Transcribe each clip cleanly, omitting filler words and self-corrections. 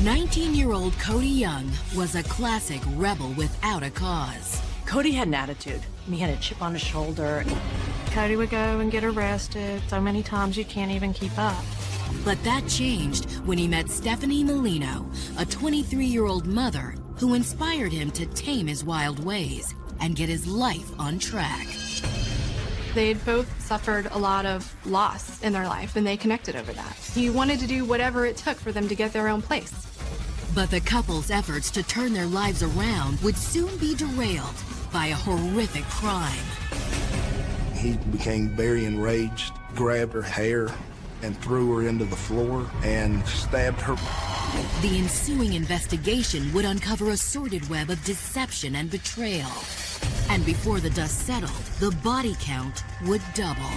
19-year-old 𝘽𝙤𝙀𝙀 was a classic rebel without a cause. Cody had an attitude, and he had a chip on his shoulder. Cody would go and get arrested so many times you can't even keep up. But that changed when he met Stephanie Molino, a 23-year-old mother who inspired him to tame his wild ways and get his life on track. They'd both suffered a lot of loss in their life, and they connected over that. He wanted to do whatever it took for them to get their own place. But the couple's efforts to turn their lives around would soon be derailed by a horrific crime. He became very enraged, grabbed her hair, and threw her into the floor and stabbed her. The ensuing investigation would uncover a sordid web of deception and betrayal. And before the dust settled, the body count would double.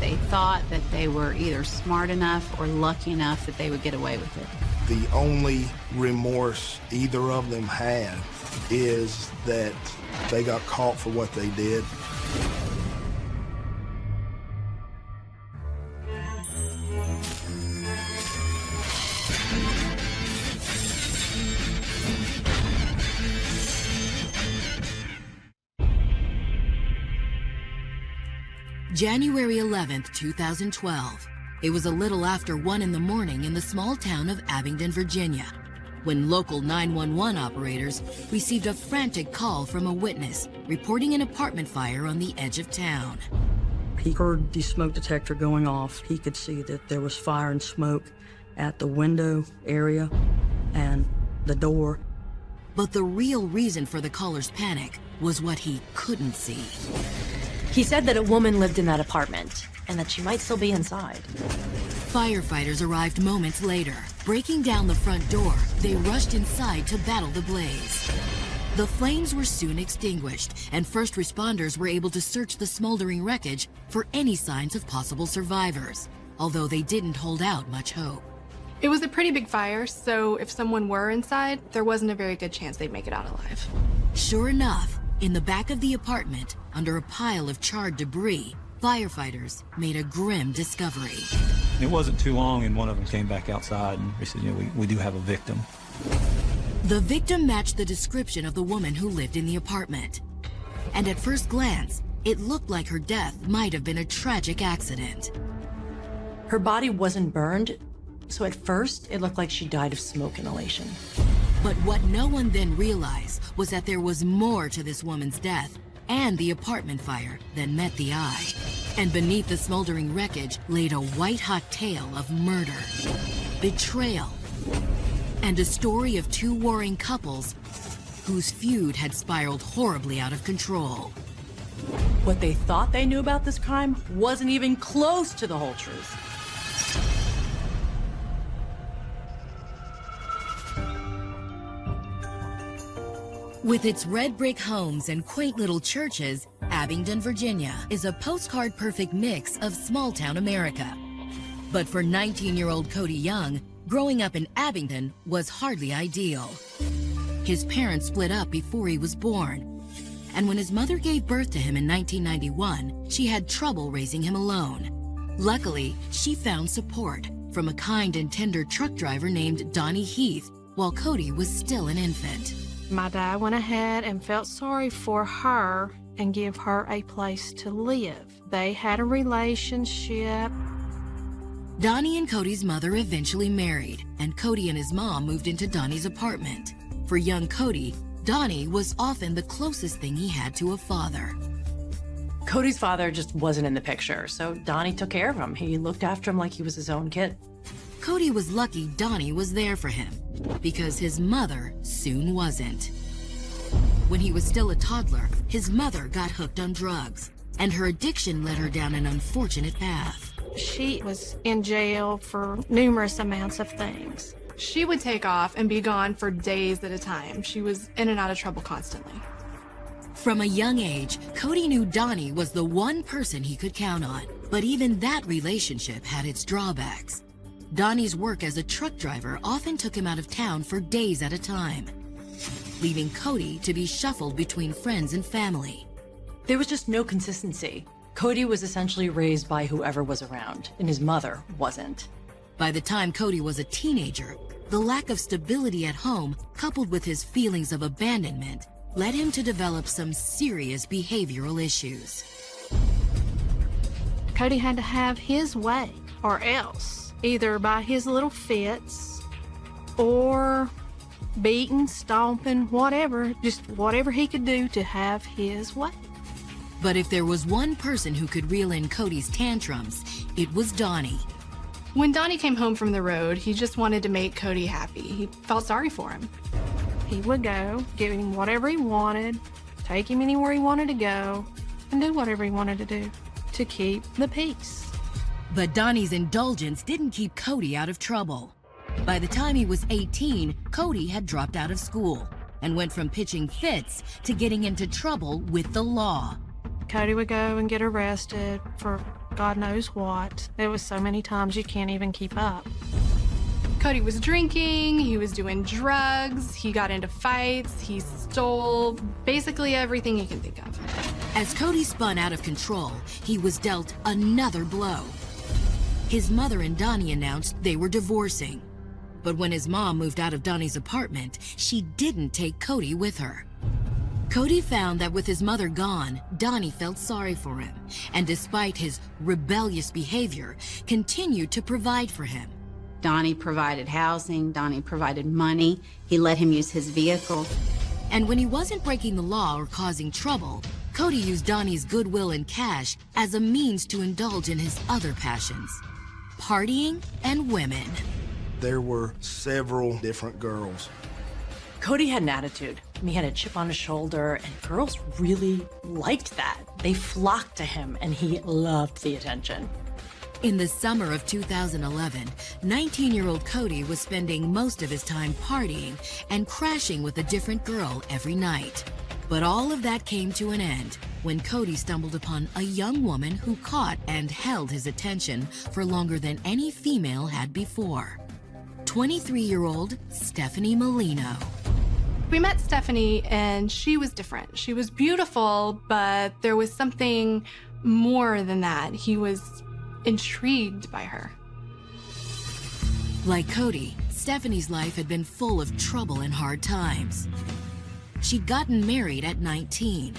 They thought that they were either smart enough or lucky enough that they would get away with it. The only remorse either of them had is that they got caught for what they did. January 11th, 2012. It was a little after 1 in the morning in the small town of Abingdon, Virginia, when local 911 operators received a frantic call from a witness reporting an apartment fire on the edge of town. He heard the smoke detector going off. He could see that there was fire and smoke at the window area and the door. But the real reason for the caller's panic was what he couldn't see. He said that a woman lived in that apartment and that she might still be inside. Firefighters arrived moments later. Breaking down the front door, they rushed inside to battle the blaze. The flames were soon extinguished, and first responders were able to search the smoldering wreckage for any signs of possible survivors, although they didn't hold out much hope. It was a pretty big fire, so if someone were inside, there wasn't a very good chance they'd make it out alive. Sure enough, in the back of the apartment, under a pile of charred debris, firefighters made a grim discovery. It wasn't too long and one of them came back outside and we said, you know, we do have a victim. The victim matched the description of the woman who lived in the apartment. And at first glance, it looked like her death might have been a tragic accident. Her body wasn't burned, so at first it looked like she died of smoke inhalation. But what no one then realized was that there was more to this woman's death and the apartment fire than met the eye. And beneath the smoldering wreckage laid a white-hot tale of murder, betrayal, and a story of two warring couples whose feud had spiraled horribly out of control. What they thought they knew about this crime wasn't even close to the whole truth. With its red brick homes and quaint little churches, Abingdon, Virginia is a postcard-perfect mix of small-town America. But for 19-year-old 𝘽𝙤𝙀𝙀, growing up in Abingdon was hardly ideal. His parents split up before he was born, and when his mother gave birth to him in 1991, she had trouble raising him alone. Luckily, she found support from a kind and tender truck driver named Donnie Heath while Cody was still an infant. My dad went ahead and felt sorry for her and gave her a place to live. They had a relationship. Donnie and Cody's mother eventually married, and Cody and his mom moved into Donnie's apartment. For young Cody, Donnie was often the closest thing he had to a father. Cody's father just wasn't in the picture, so Donnie took care of him. He looked after him like he was his own kid. Cody was lucky Donnie was there for him, because his mother soon wasn't. When he was still a toddler, his mother got hooked on drugs, and her addiction led her down an unfortunate path. She was in jail for numerous amounts of things. She would take off and be gone for days at a time. She was in and out of trouble constantly. From a young age, Cody knew Donnie was the one person he could count on, but even that relationship had its drawbacks. Donnie's work as a truck driver often took him out of town for days at a time, leaving Cody to be shuffled between friends and family. There was just no consistency. Cody was essentially raised by whoever was around, and his mother wasn't. By the time Cody was a teenager, The lack of stability at home, coupled with his feelings of abandonment, led him to develop some serious behavioral issues. Cody had to have his way, or else, either by his little fits, or beating, stomping, whatever, just whatever he could do to have his way. But if there was one person who could reel in Cody's tantrums, it was Donnie. When Donnie came home from the road, he just wanted to make Cody happy. He felt sorry for him. He would go, give him whatever he wanted, take him anywhere he wanted to go, and do whatever he wanted to do to keep the peace. But Donnie's indulgence didn't keep Cody out of trouble. By the time he was 18, Cody had dropped out of school and went from pitching fits to getting into trouble with the law. Cody would go and get arrested for God knows what. There was so many times you can't even keep up. Cody was drinking, he was doing drugs, he got into fights, he stole basically everything you can think of. As Cody spun out of control, he was dealt another blow. His mother and Donnie announced they were divorcing. But when his mom moved out of Donnie's apartment, she didn't take Cody with her. Cody found that with his mother gone, Donnie felt sorry for him, and despite his rebellious behavior, continued to provide for him. Donnie provided housing, Donnie provided money, he let him use his vehicle. And when he wasn't breaking the law or causing trouble, Cody used Donnie's goodwill and cash as a means to indulge in his other passions, partying and women. There were several different girls. Cody had an attitude. He had a chip on his shoulder, and girls really liked that. They flocked to him, and he loved the attention. In the summer of 2011, 19-year-old Cody was spending most of his time partying and crashing with a different girl every night. But all of that came to an end when Cody stumbled upon a young woman who caught and held his attention for longer than any female had before. 23-year-old Stephanie Molino. We met Stephanie and she was different. She was beautiful, but there was something more than that. He was intrigued by her. Like Cody, Stephanie's life had been full of trouble and hard times. She'd gotten married at 19.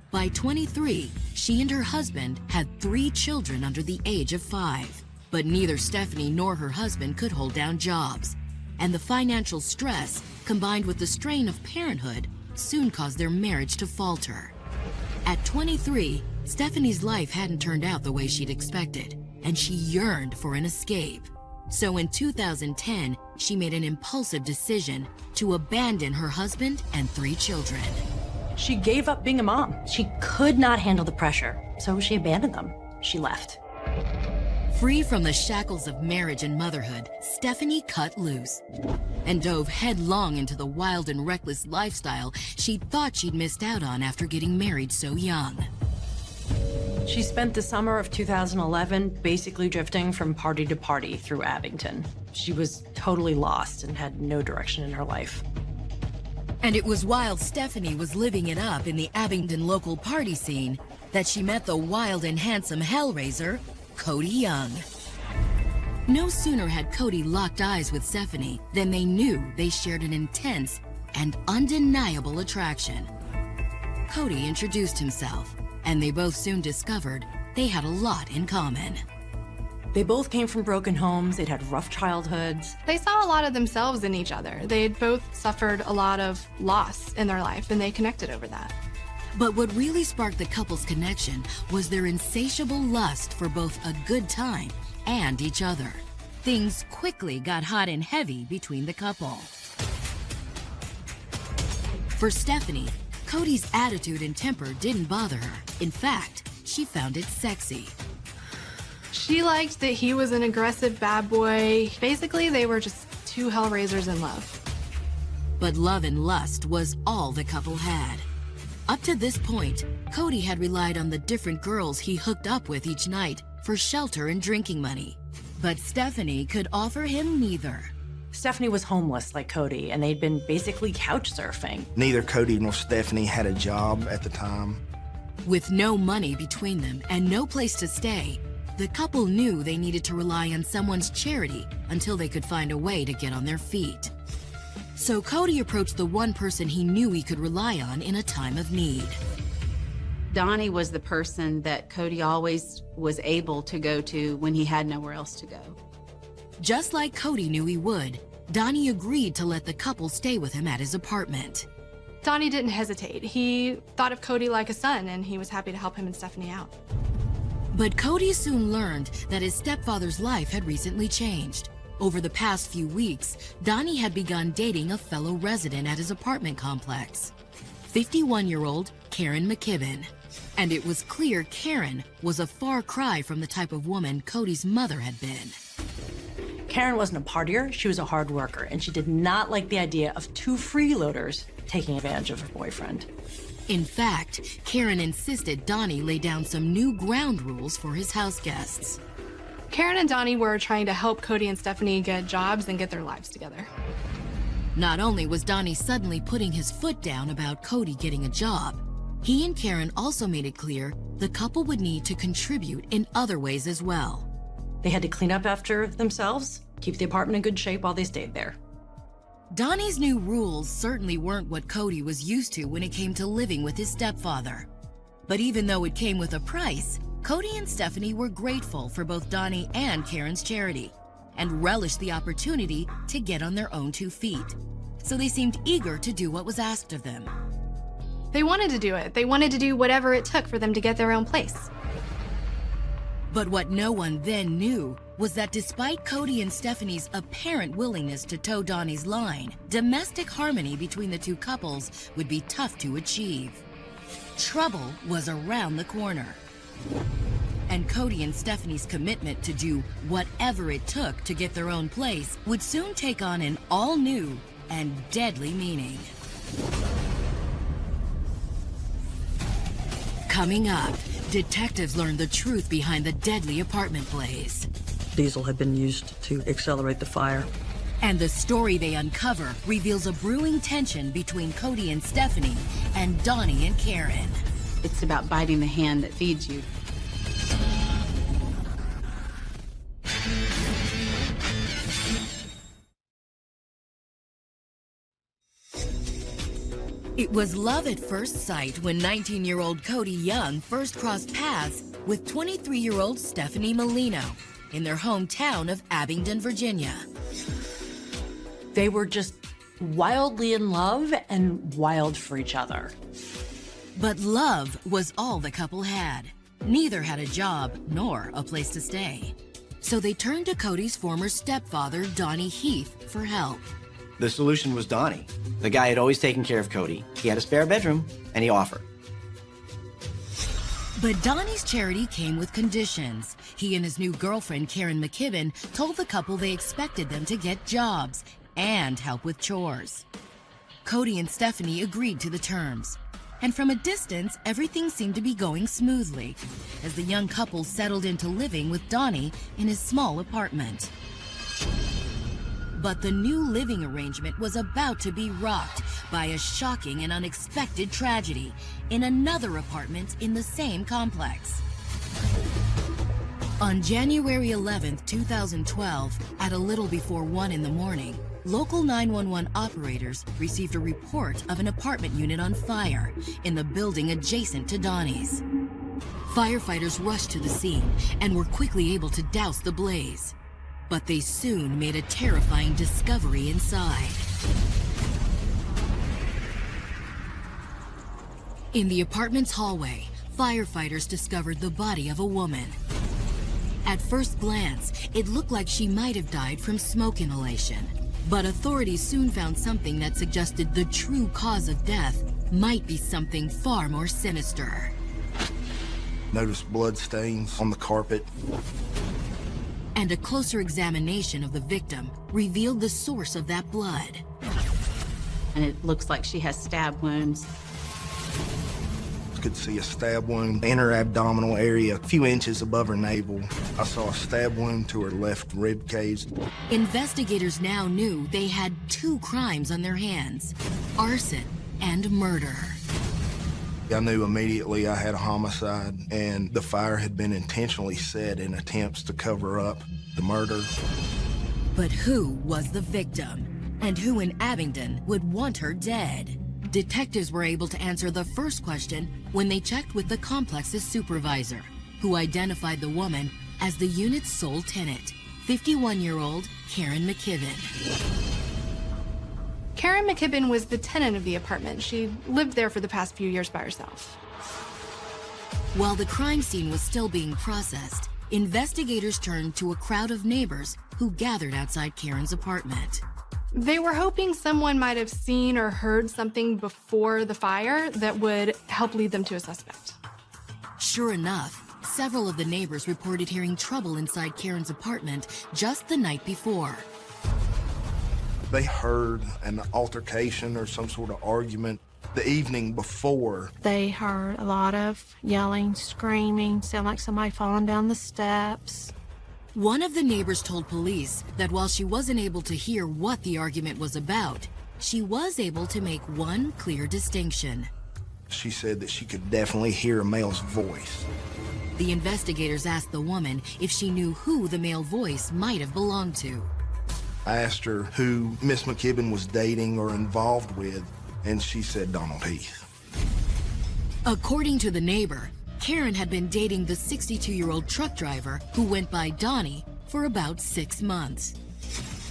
By 23, she and her husband had 3 children under the age of 5. But neither Stephanie nor her husband could hold down jobs. And the financial stress, combined with the strain of parenthood, soon caused their marriage to falter. At 23, Stephanie's life hadn't turned out the way she'd expected, and she yearned for an escape. So in 2010, she made an impulsive decision to abandon her husband and 3 children. She gave up being a mom. She could not handle the pressure, so she abandoned them. She left. Free from the shackles of marriage and motherhood, Stephanie cut loose and dove headlong into the wild and reckless lifestyle she thought she'd missed out on after getting married so young. She spent the summer of 2011 basically drifting from party to party through Abington. She was totally lost and had no direction in her life. And it was while Stephanie was living it up in the Abington local party scene that she met the wild and handsome hellraiser, Cody Young. No sooner had Cody locked eyes with Stephanie than they knew they shared an intense and undeniable attraction. Cody introduced himself, and they both soon discovered they had a lot in common. They both came from broken homes. They'd had rough childhoods. They saw a lot of themselves in each other. They had both suffered a lot of loss in their life, and they connected over that. But what really sparked the couple's connection was their insatiable lust for both a good time and each other. Things quickly got hot and heavy between the couple. For Stephanie, Cody's attitude and temper didn't bother her. In fact, she found it sexy. She liked that he was an aggressive bad boy. Basically, they were just 2 hellraisers in love. But love and lust was all the couple had. Up to this point, Cody had relied on the different girls he hooked up with each night for shelter and drinking money. But Stephanie could offer him neither. Stephanie was homeless like Cody, and they'd been basically couch surfing. Neither Cody nor Stephanie had a job at the time. With no money between them and no place to stay, the couple knew they needed to rely on someone's charity until they could find a way to get on their feet. So Cody approached the one person he knew he could rely on in a time of need. Donnie was the person that Cody always was able to go to when he had nowhere else to go. Just like Cody knew he would, Donnie agreed to let the couple stay with him at his apartment. Donnie didn't hesitate. He thought of Cody like a son, and he was happy to help him and Stephanie out. But Cody soon learned that his stepfather's life had recently changed. Over the past few weeks, Donnie had begun dating a fellow resident at his apartment complex, 51-year-old Karen McKibben. And it was clear Karen was a far cry from the type of woman Cody's mother had been. Karen wasn't a partier, she was a hard worker, and she did not like the idea of two freeloaders taking advantage of her boyfriend. In fact, Karen insisted Donnie lay down some new ground rules for his house guests. Karen and Donnie were trying to help Cody and Stephanie get jobs and get their lives together. Not only was Donnie suddenly putting his foot down about Cody getting a job, he and Karen also made it clear the couple would need to contribute in other ways as well. They had to clean up after themselves, keep the apartment in good shape while they stayed there. Donnie's new rules certainly weren't what Cody was used to when it came to living with his stepfather. But even though it came with a price, Cody and Stephanie were grateful for both Donnie and Karen's charity and relished the opportunity to get on their own 2 feet. So they seemed eager to do what was asked of them. They wanted to do it. They wanted to do whatever it took for them to get their own place. But what no one then knew was that despite Cody and Stephanie's apparent willingness to toe Donnie's line, domestic harmony between the two couples would be tough to achieve. Trouble was around the corner. And Cody and Stephanie's commitment to do whatever it took to get their own place would soon take on an all-new and deadly meaning. Coming up, detectives learned the truth behind the deadly apartment blaze. Diesel had been used to accelerate the fire. And the story they uncover reveals a brewing tension between Cody and Stephanie and Donnie and Karen. It's about biting the hand that feeds you. It was love at first sight when 19-year-old Cody Young first crossed paths with 23-year-old Stephanie Molino in their hometown of Abingdon, Virginia. They were just wildly in love and wild for each other. But love was all the couple had. Neither had a job nor a place to stay. So they turned to Cody's former stepfather, Donnie Heath, for help. The solution was Donnie. The guy had always taken care of Cody. He had a spare bedroom, and he offered. But Donnie's charity came with conditions. He and his new girlfriend, Karen McKibben, told the couple they expected them to get jobs and help with chores. Cody and Stephanie agreed to the terms. And from a distance, everything seemed to be going smoothly as the young couple settled into living with Donnie in his small apartment. But the new living arrangement was about to be rocked by a shocking and unexpected tragedy in another apartment in the same complex. On January 11th, 2012, at a little before 1 in the morning, local 911 operators received a report of an apartment unit on fire in the building adjacent to Donnie's. Firefighters rushed to the scene and were quickly able to douse the blaze. But they soon made a terrifying discovery inside. In the apartment's hallway, firefighters discovered the body of a woman. At first glance, it looked like she might have died from smoke inhalation. But authorities soon found something that suggested the true cause of death might be something far more sinister. Noticed blood stains on the carpet. And a closer examination of the victim revealed the source of that blood. And it looks like she has stab wounds. Could see a stab wound in her abdominal area, a few inches above her navel. I saw a stab wound to her left rib cage. Investigators now knew they had 2 crimes on their hands: arson and murder. I knew immediately I had a homicide, and the fire had been intentionally set in attempts to cover up the murder. But who was the victim? And who in Abingdon would want her dead? Detectives were able to answer the first question when they checked with the complex's supervisor, who identified the woman as the unit's sole tenant, 51-year-old Karen McKibben. Karen McKibben was the tenant of the apartment. She lived there for the past few years by herself. While the crime scene was still being processed, investigators turned to a crowd of neighbors who gathered outside Karen's apartment. They were hoping someone might have seen or heard something before the fire that would help lead them to a suspect. Sure enough, several of the neighbors reported hearing trouble inside Karen's apartment just the night before. They heard an altercation or some sort of argument the evening before. They heard a lot of yelling, screaming, sound like somebody falling down the steps. One of the neighbors told police that while she wasn't able to hear what the argument was about, she was able to make one clear distinction. She said that she could definitely hear a male's voice. The investigators asked the woman if she knew who the male voice might have belonged to. I asked her who Miss McKibben was dating or involved with, and she said Donald Heath. According to the neighbor, Karen had been dating the 62-year-old truck driver who went by Donnie for about 6 months.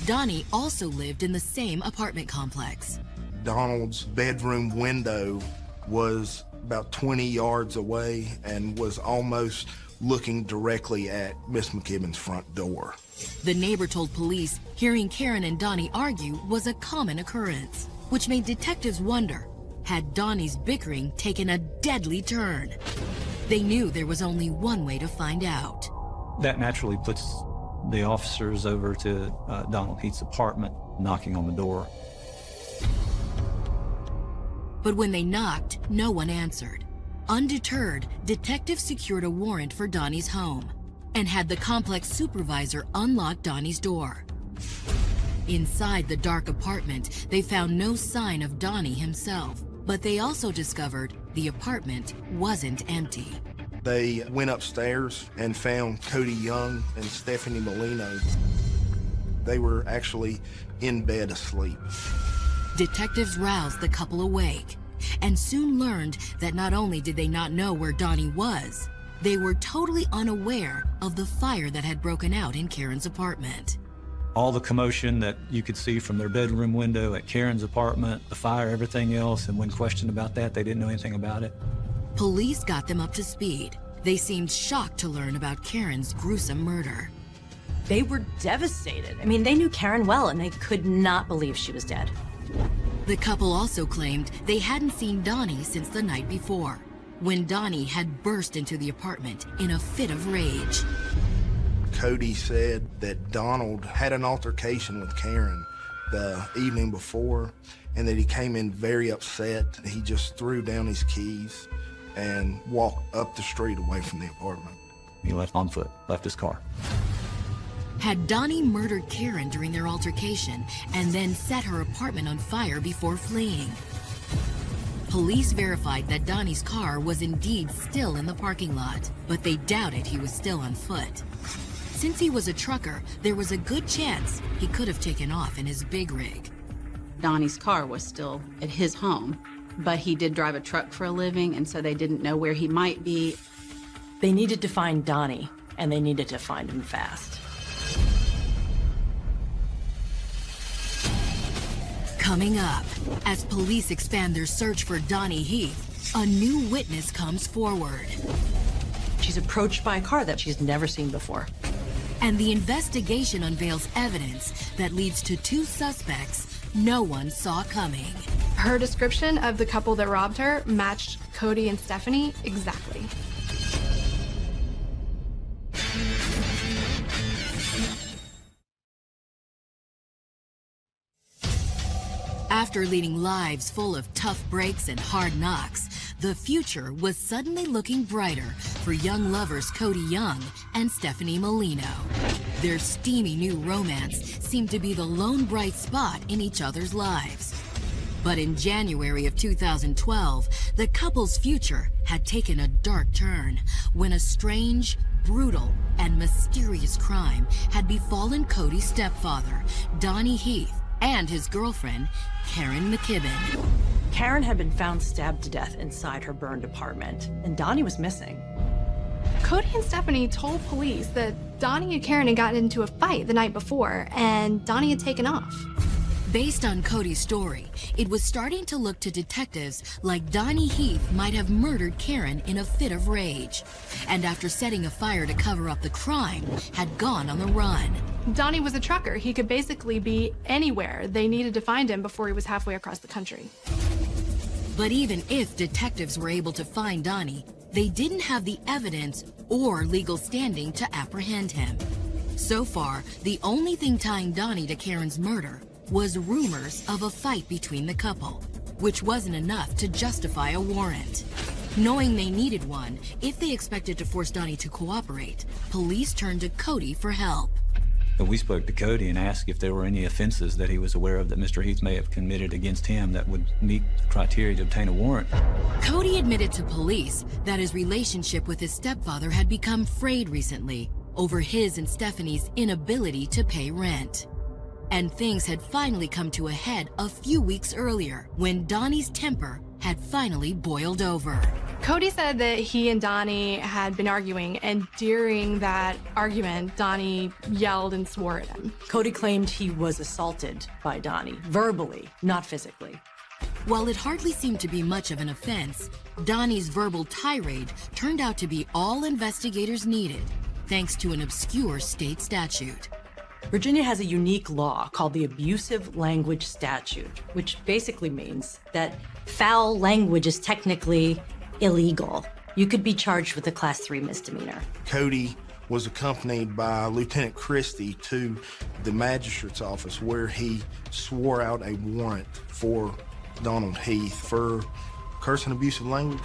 Donnie also lived in the same apartment complex. Donald's bedroom window was about 20 yards away and was almost looking directly at Miss McKibben's front door. The neighbor told police hearing Karen and Donnie argue was a common occurrence, which made detectives wonder, had Donnie's bickering taken a deadly turn? They knew there was only one way to find out. That naturally puts the officers over to Donald Heath's apartment, knocking on the door. But when they knocked, no one answered. Undeterred, detectives secured a warrant for Donnie's home and had the complex supervisor unlock Donnie's door. Inside the dark apartment, they found no sign of Donnie himself, but they also discovered the apartment wasn't empty. They went upstairs and found Cody Young and Stephanie Molino. They were actually in bed asleep. Detectives roused the couple awake and soon learned that not only did they not know where Donnie was, they were totally unaware of the fire that had broken out in Karen's apartment. All the commotion that you could see from their bedroom window at Karen's apartment, the fire, everything else, and when questioned about that, they didn't know anything about it. Police got them up to speed. They seemed shocked to learn about Karen's gruesome murder. They were devastated. I mean, they knew Karen well, and they could not believe she was dead. The couple also claimed they hadn't seen Donnie since the night before, when Donnie had burst into the apartment in a fit of rage. Cody said that Donald had an altercation with Karen the evening before, and that he came in very upset. He just threw down his keys and walked up the street away from the apartment. He left on foot, left his car. Had Donnie murdered Karen during their altercation and then set her apartment on fire before fleeing? Police verified that Donnie's car was indeed still in the parking lot, but they doubted he was still on foot. Since he was a trucker, there was a good chance he could have taken off in his big rig. Donnie's car was still at his home, but he did drive a truck for a living, and so they didn't know where he might be. They needed to find Donnie, and they needed to find him fast. Coming up, as police expand their search for Donnie Heath, a new witness comes forward. She's approached by a car that she's never seen before. And the investigation unveils evidence that leads to two suspects no one saw coming. Her description of the couple that robbed her matched Cody and Stephanie exactly. After leading lives full of tough breaks and hard knocks, the future was suddenly looking brighter for young lovers Cody Young and Stephanie Molino. Their steamy new romance seemed to be the lone bright spot in each other's lives. But in January of 2012, the couple's future had taken a dark turn when a strange, brutal, and mysterious crime had befallen Cody's stepfather, Donnie Heath, and his girlfriend, Karen McKibben. Karen had been found stabbed to death inside her burned apartment, and Donnie was missing. Cody and Stephanie told police that Donnie and Karen had gotten into a fight the night before, and Donnie had taken off. Based on Cody's story, it was starting to look to detectives like Donnie Heath might have murdered Karen in a fit of rage, and after setting a fire to cover up the crime, had gone on the run. Donnie was a trucker. He could basically be anywhere. They needed to find him before he was halfway across the country. But even if detectives were able to find Donnie, they didn't have the evidence or legal standing to apprehend him. So far, the only thing tying Donnie to Karen's murder was rumors of a fight between the couple, which wasn't enough to justify a warrant. Knowing they needed one, if they expected to force Donnie to cooperate, police turned to Cody for help. We spoke to Cody and asked if there were any offenses that he was aware of that Mr. Heath may have committed against him that would meet the criteria to obtain a warrant. Cody admitted to police that his relationship with his stepfather had become frayed recently over his and Stephanie's inability to pay rent. And things had finally come to a head a few weeks earlier when Donnie's temper had finally boiled over. Cody said that he and Donnie had been arguing, and during that argument, Donnie yelled and swore at him. Cody claimed he was assaulted by Donnie, verbally, not physically. While it hardly seemed to be much of an offense, Donnie's verbal tirade turned out to be all investigators needed, thanks to an obscure state statute. Virginia has a unique law called the Abusive Language Statute, which basically means that foul language is technically illegal. You could be charged with a Class 3 misdemeanor. Cody was accompanied by Lieutenant Christie to the magistrate's office where he swore out a warrant for Donald Heath for curse and abusive language.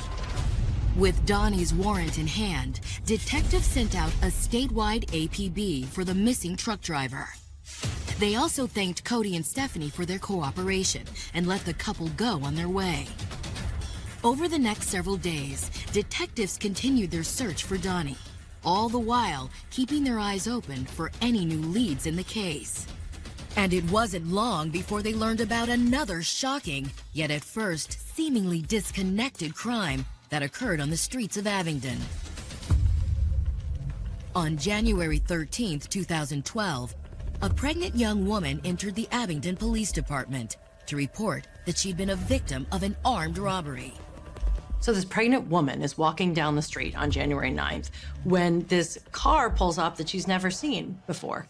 With Donnie's warrant in hand, detectives sent out a statewide APB for the missing truck driver. They also thanked Cody and Stephanie for their cooperation and let the couple go on their way. Over the next several days, detectives continued their search for Donnie, all the while keeping their eyes open for any new leads in the case. And it wasn't long before they learned about another shocking, yet at first seemingly disconnected crime that occurred on the streets of Abingdon. On January 13th, 2012, a pregnant young woman entered the Abingdon Police Department to report that she'd been a victim of an armed robbery. So this pregnant woman is walking down the street on January 9th when this car pulls up that she's never seen before.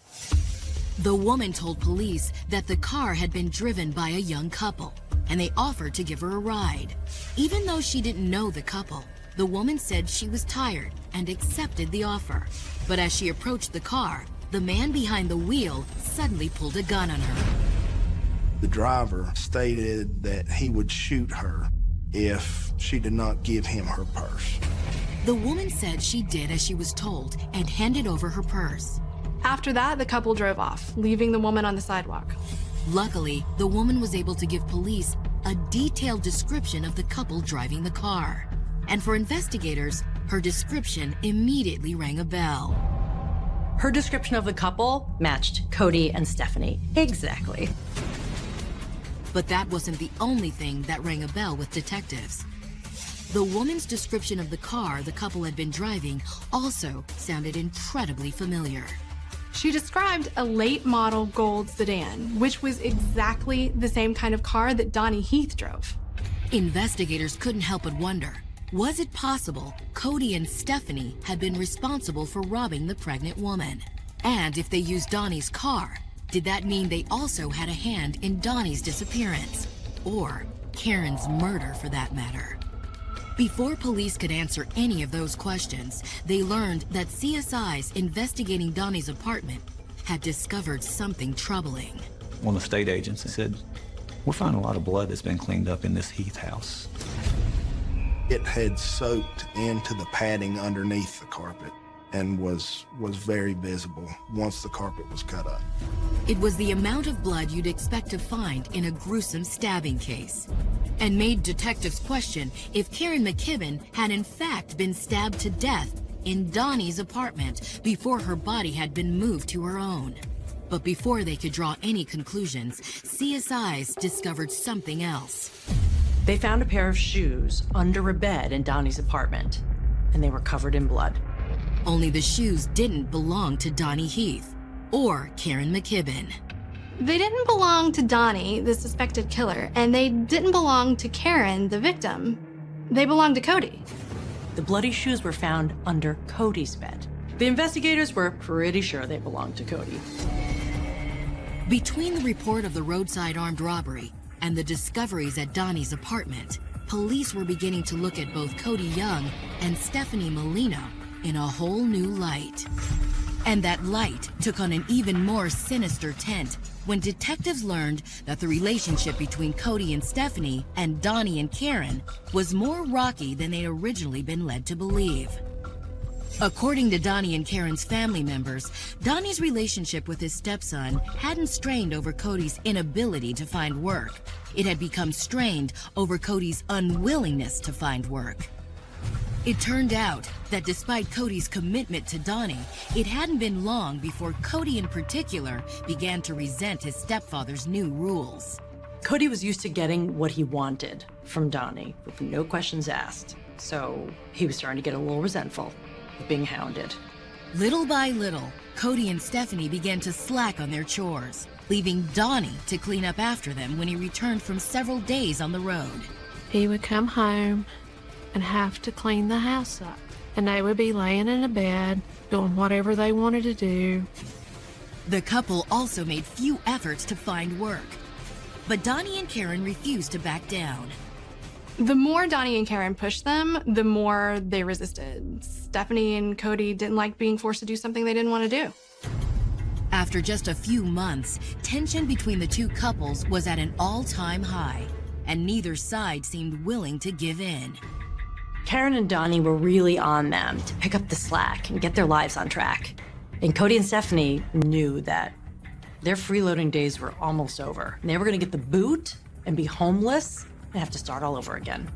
The woman told police that the car had been driven by a young couple, and they offered to give her a ride. Even though she didn't know the couple, the woman said she was tired and accepted the offer. But as she approached the car, the man behind the wheel suddenly pulled a gun on her. The driver stated that he would shoot her if she did not give him her purse. The woman said she did as she was told and handed over her purse. After that, the couple drove off, leaving the woman on the sidewalk. Luckily, the woman was able to give police a detailed description of the couple driving the car. And for investigators, her description immediately rang a bell. Her description of the couple matched Cody and Stephanie exactly. But that wasn't the only thing that rang a bell with detectives. The woman's description of the car the couple had been driving also sounded incredibly familiar. She described a late model gold sedan, which was exactly the same kind of car that Donnie Heath drove. Investigators couldn't help but wonder, was it possible Cody and Stephanie had been responsible for robbing the pregnant woman? And if they used Donnie's car, did that mean they also had a hand in Donnie's disappearance? Or Karen's murder, for that matter? Before police could answer any of those questions, they learned that CSIs investigating Donnie's apartment had discovered something troubling. One of the state agents said, "We're finding a lot of blood that's been cleaned up in this Heath house." It had soaked into the padding underneath the carpet and was very visible once the carpet was cut up. It was the amount of blood you'd expect to find in a gruesome stabbing case, and made detectives question if Karen McKibben had in fact been stabbed to death in Donnie's apartment before her body had been moved to her own. But before they could draw any conclusions, CSIs discovered something else. They found a pair of shoes under a bed in Donnie's apartment, and they were covered in blood. Only the shoes didn't belong to Donnie Heath or Karen McKibben. They didn't belong to Donnie, the suspected killer, and they didn't belong to Karen, the victim. They belonged to Cody. The bloody shoes were found under Cody's bed. The investigators were pretty sure they belonged to Cody. Between the report of the roadside armed robbery and the discoveries at Donnie's apartment, police were beginning to look at both Cody Young and Stephanie Molino in a whole new light. And that light took on an even more sinister tint when detectives learned that the relationship between Cody and Stephanie and Donnie and Karen was more rocky than they'd originally been led to believe. According to Donnie and Karen's family members, Donnie's relationship with his stepson hadn't strained over Cody's inability to find work. It had become strained over Cody's unwillingness to find work. It turned out that despite Cody's commitment to Donnie, it hadn't been long before Cody in particular began to resent his stepfather's new rules. Cody was used to getting what he wanted from Donnie, with no questions asked. So he was starting to get a little resentful of being hounded. Little by little, Cody and Stephanie began to slack on their chores, leaving Donnie to clean up after them when he returned from several days on the road. He would come home and have to clean the house up, and they would be laying in a bed, doing whatever they wanted to do. The couple also made few efforts to find work, but Donnie and Karen refused to back down. The more Donnie and Karen pushed them, the more they resisted. Stephanie and Cody didn't like being forced to do something they didn't want to do. After just a few months, tension between the two couples was at an all-time high, and neither side seemed willing to give in. Karen and Donnie were really on them to pick up the slack and get their lives on track. And Cody and Stephanie knew that their freeloading days were almost over. And they were gonna get the boot and be homeless and have to start all over again.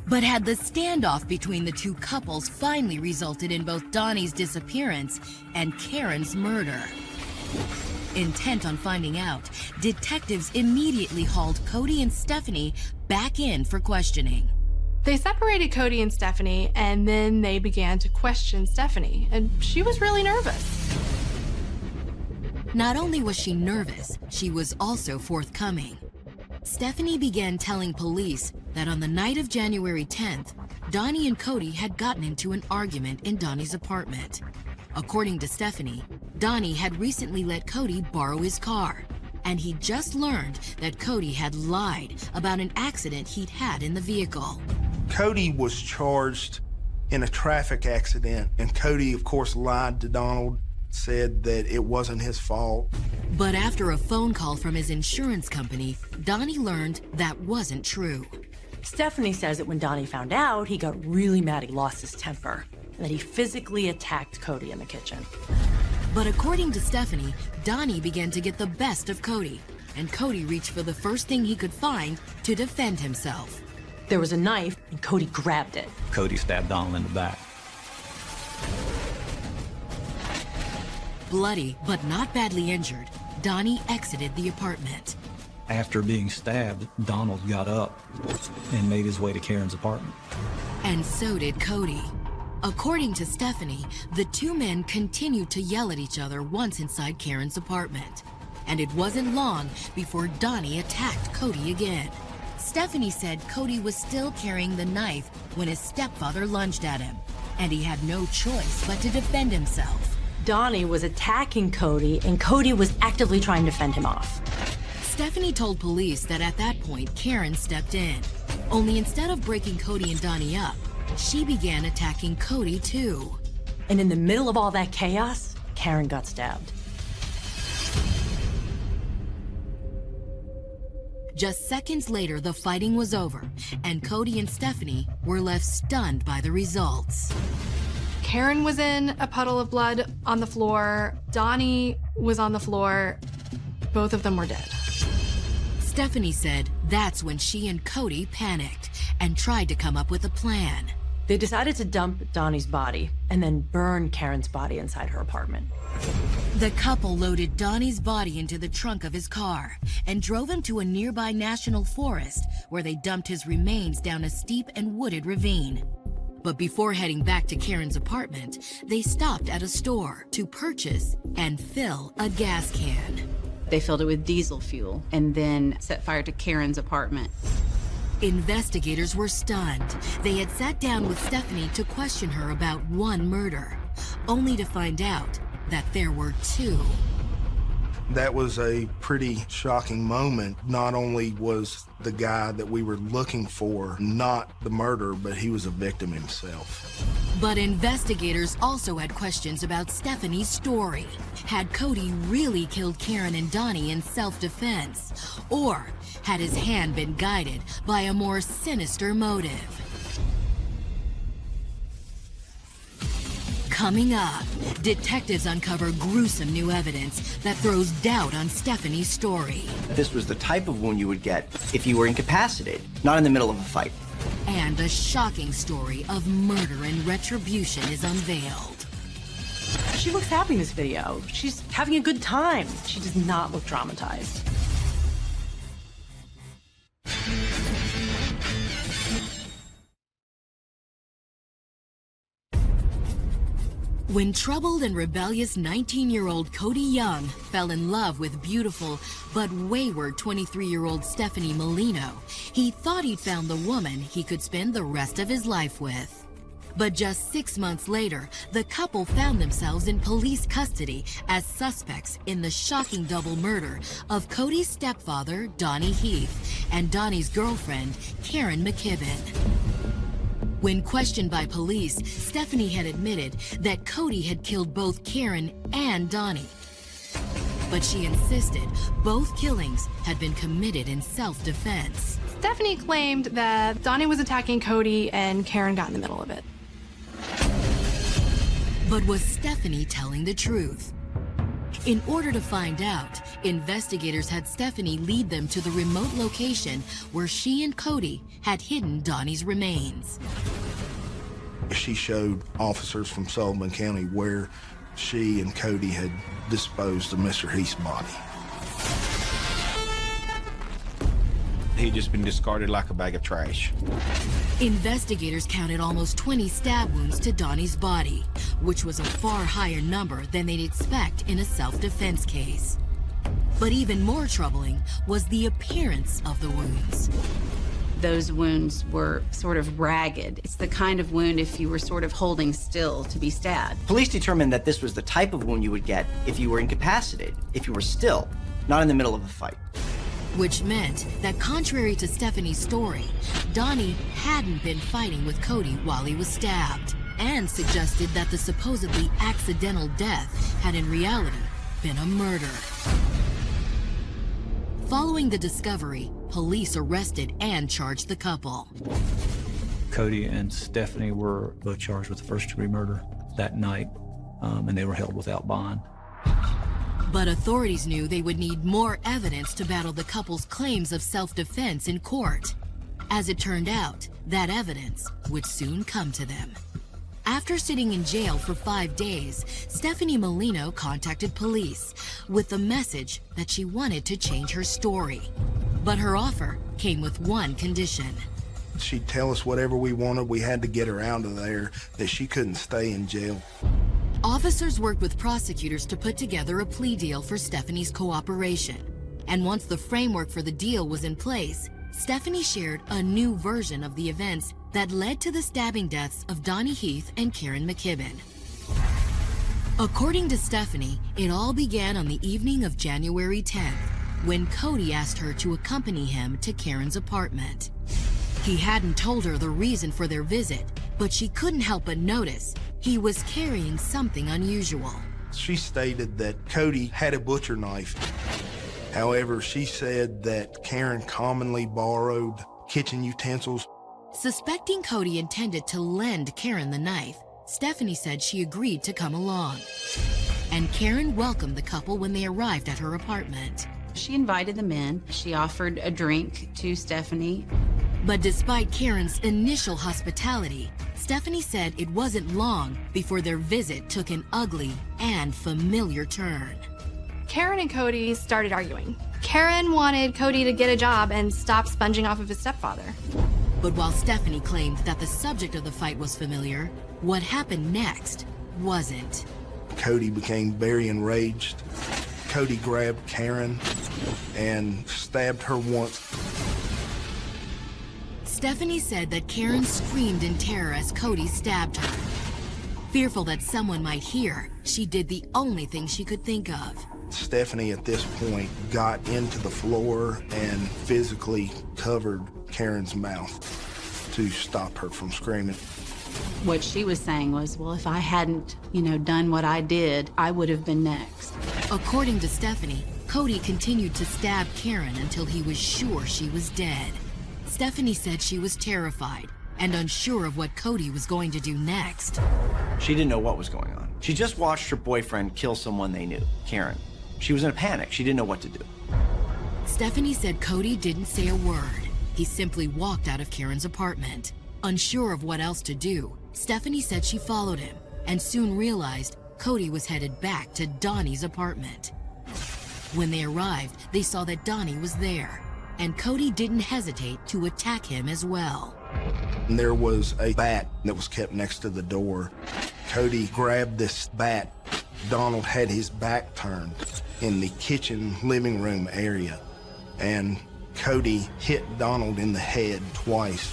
But had the standoff between the two couples finally resulted in both Donnie's disappearance and Karen's murder? Intent on finding out, detectives immediately hauled Cody and Stephanie back in for questioning. They separated Cody and Stephanie, and then they began to question Stephanie, and she was really nervous. Not only was she nervous, she was also forthcoming. Stephanie began telling police that on the night of January 10th, Donnie and Cody had gotten into an argument in Donnie's apartment. According to Stephanie, Donnie had recently let Cody borrow his car, and he just learned that Cody had lied about an accident he'd had in the vehicle. Cody was charged in a traffic accident, and Cody, of course, lied to Donald, said that it wasn't his fault. But after a phone call from his insurance company, Donnie learned that wasn't true. Stephanie says that when Donnie found out, he got really mad, he lost his temper, and that he physically attacked Cody in the kitchen. But according to Stephanie, Donnie began to get the best of Cody, and Cody reached for the first thing he could find to defend himself. There was a knife, and Cody grabbed it. Cody stabbed Donald in the back. Bloody, but not badly injured, Donnie exited the apartment. After being stabbed, Donald got up and made his way to Karen's apartment. And so did Cody. According to Stephanie, the two men continued to yell at each other once inside Karen's apartment. And it wasn't long before Donnie attacked Cody again. Stephanie said Cody was still carrying the knife when his stepfather lunged at him, and he had no choice but to defend himself. Donnie was attacking Cody, and Cody was actively trying to fend him off. Stephanie told police that at that point, Karen stepped in. Only instead of breaking Cody and Donnie up, she began attacking Cody too. And in the middle of all that chaos, Karen got stabbed. Just seconds later, the fighting was over, and Cody and Stephanie were left stunned by the results. Karen was in a puddle of blood on the floor. Donnie was on the floor. both of them were dead. Stephanie said that's when she and Cody panicked and tried to come up with a plan. They decided to dump Donnie's body and then burn Karen's body inside her apartment. The couple loaded Donnie's body into the trunk of his car and drove him to a nearby national forest where they dumped his remains down a steep and wooded ravine. But before heading back to Karen's apartment, they stopped at a store to purchase and fill a gas can. They filled it with diesel fuel and then set fire to Karen's apartment. Investigators were stunned. They had sat down with Stephanie to question her about one murder, only to find out that there were two. That was a pretty shocking moment. Not only was the guy that we were looking for not the murderer, but he was a victim himself. But investigators also had questions about Stephanie's story. Had Cody really killed Karen and Donnie in self-defense? Or had his hand been guided by a more sinister motive? Coming up, detectives uncover gruesome new evidence that throws doubt on Stephanie's story. This was the type of wound you would get if you were incapacitated, not in the middle of a fight. And a shocking story of murder and retribution is unveiled. She looks happy in this video. She's having a good time. She does not look traumatized. When troubled and rebellious 19-year-old Cody Young fell in love with beautiful but wayward 23-year-old Stephanie Molino, he thought he'd found the woman he could spend the rest of his life with. But just 6 months later, the couple found themselves in police custody as suspects in the shocking double murder of Cody's stepfather, Donnie Heath, and Donnie's girlfriend, Karen McKibben. When questioned by police, Stephanie had admitted that Cody had killed both Karen and Donnie. But she insisted both killings had been committed in self-defense. Stephanie claimed that Donnie was attacking Cody and Karen got in the middle of it. But was Stephanie telling the truth? In order to find out, investigators had Stephanie lead them to the remote location where she and Cody had hidden Donnie's remains. She showed officers from Sullivan County where she and Cody had disposed of Mr. Heath's body. He'd just been discarded like a bag of trash. Investigators counted almost 20 stab wounds to Donnie's body, which was a far higher number than they'd expect in a self-defense case. But even more troubling was the appearance of the wounds. Those wounds were sort of ragged. It's the kind of wound if you were sort of holding still to be stabbed. Police determined that this was the type of wound you would get if you were incapacitated, if you were still, not in the middle of a fight. Which meant that contrary to Stephanie's story, Donnie hadn't been fighting with Cody while he was stabbed, and suggested that the supposedly accidental death had in reality been a murder. Following the discovery, police arrested and charged the couple. Cody and Stephanie were both charged with first-degree murder that night, and they were held without bond. But authorities knew they would need more evidence to battle the couple's claims of self-defense in court. As it turned out, that evidence would soon come to them. After sitting in jail for 5 days, Stephanie Molino contacted police with the message that she wanted to change her story. But her offer came with one condition. She'd tell us whatever we wanted. We had to get her out of there, that she couldn't stay in jail. Officers worked with prosecutors to put together a plea deal for Stephanie's cooperation. And once the framework for the deal was in place, Stephanie shared a new version of the events that led to the stabbing deaths of Donnie Heath and Karen McKibben. According to Stephanie, it all began on the evening of January 10th, when Cody asked her to accompany him to Karen's apartment. He hadn't told her the reason for their visit, but she couldn't help but notice he was carrying something unusual. She stated that Cody had a butcher knife. However, she said that Karen commonly borrowed kitchen utensils. Suspecting Cody intended to lend Karen the knife, Stephanie said she agreed to come along. And Karen welcomed the couple when they arrived at her apartment. She invited them in. She offered a drink to Stephanie. But despite Karen's initial hospitality, Stephanie said it wasn't long before their visit took an ugly and familiar turn. Karen and Cody started arguing. Karen wanted Cody to get a job and stop sponging off of his stepfather. But while Stephanie claimed that the subject of the fight was familiar, what happened next wasn't. Cody became very enraged. Cody grabbed Karen and stabbed her once. Stephanie said that Karen screamed in terror as Cody stabbed her. Fearful that someone might hear, she did the only thing she could think of. Stephanie, at this point, got into the floor and physically covered Karen's mouth to stop her from screaming. What she was saying was, well, if I hadn't, done what I did, I would have been next. According to Stephanie, Cody continued to stab Karen until he was sure she was dead. Stephanie said she was terrified and unsure of what Cody was going to do next. She didn't know what was going on. She just watched her boyfriend kill someone they knew, Karen. She was in a panic. She didn't know what to do. Stephanie said Cody didn't say a word. He simply walked out of Karen's apartment. Unsure of what else to do, Stephanie said she followed him and soon realized Cody was headed back to Donnie's apartment. When they arrived, they saw that Donnie was there, and Cody didn't hesitate to attack him as well. There was a bat that was kept next to the door. Cody grabbed this bat. Donald had his back turned in the kitchen living room area, and Cody hit Donald in the head twice.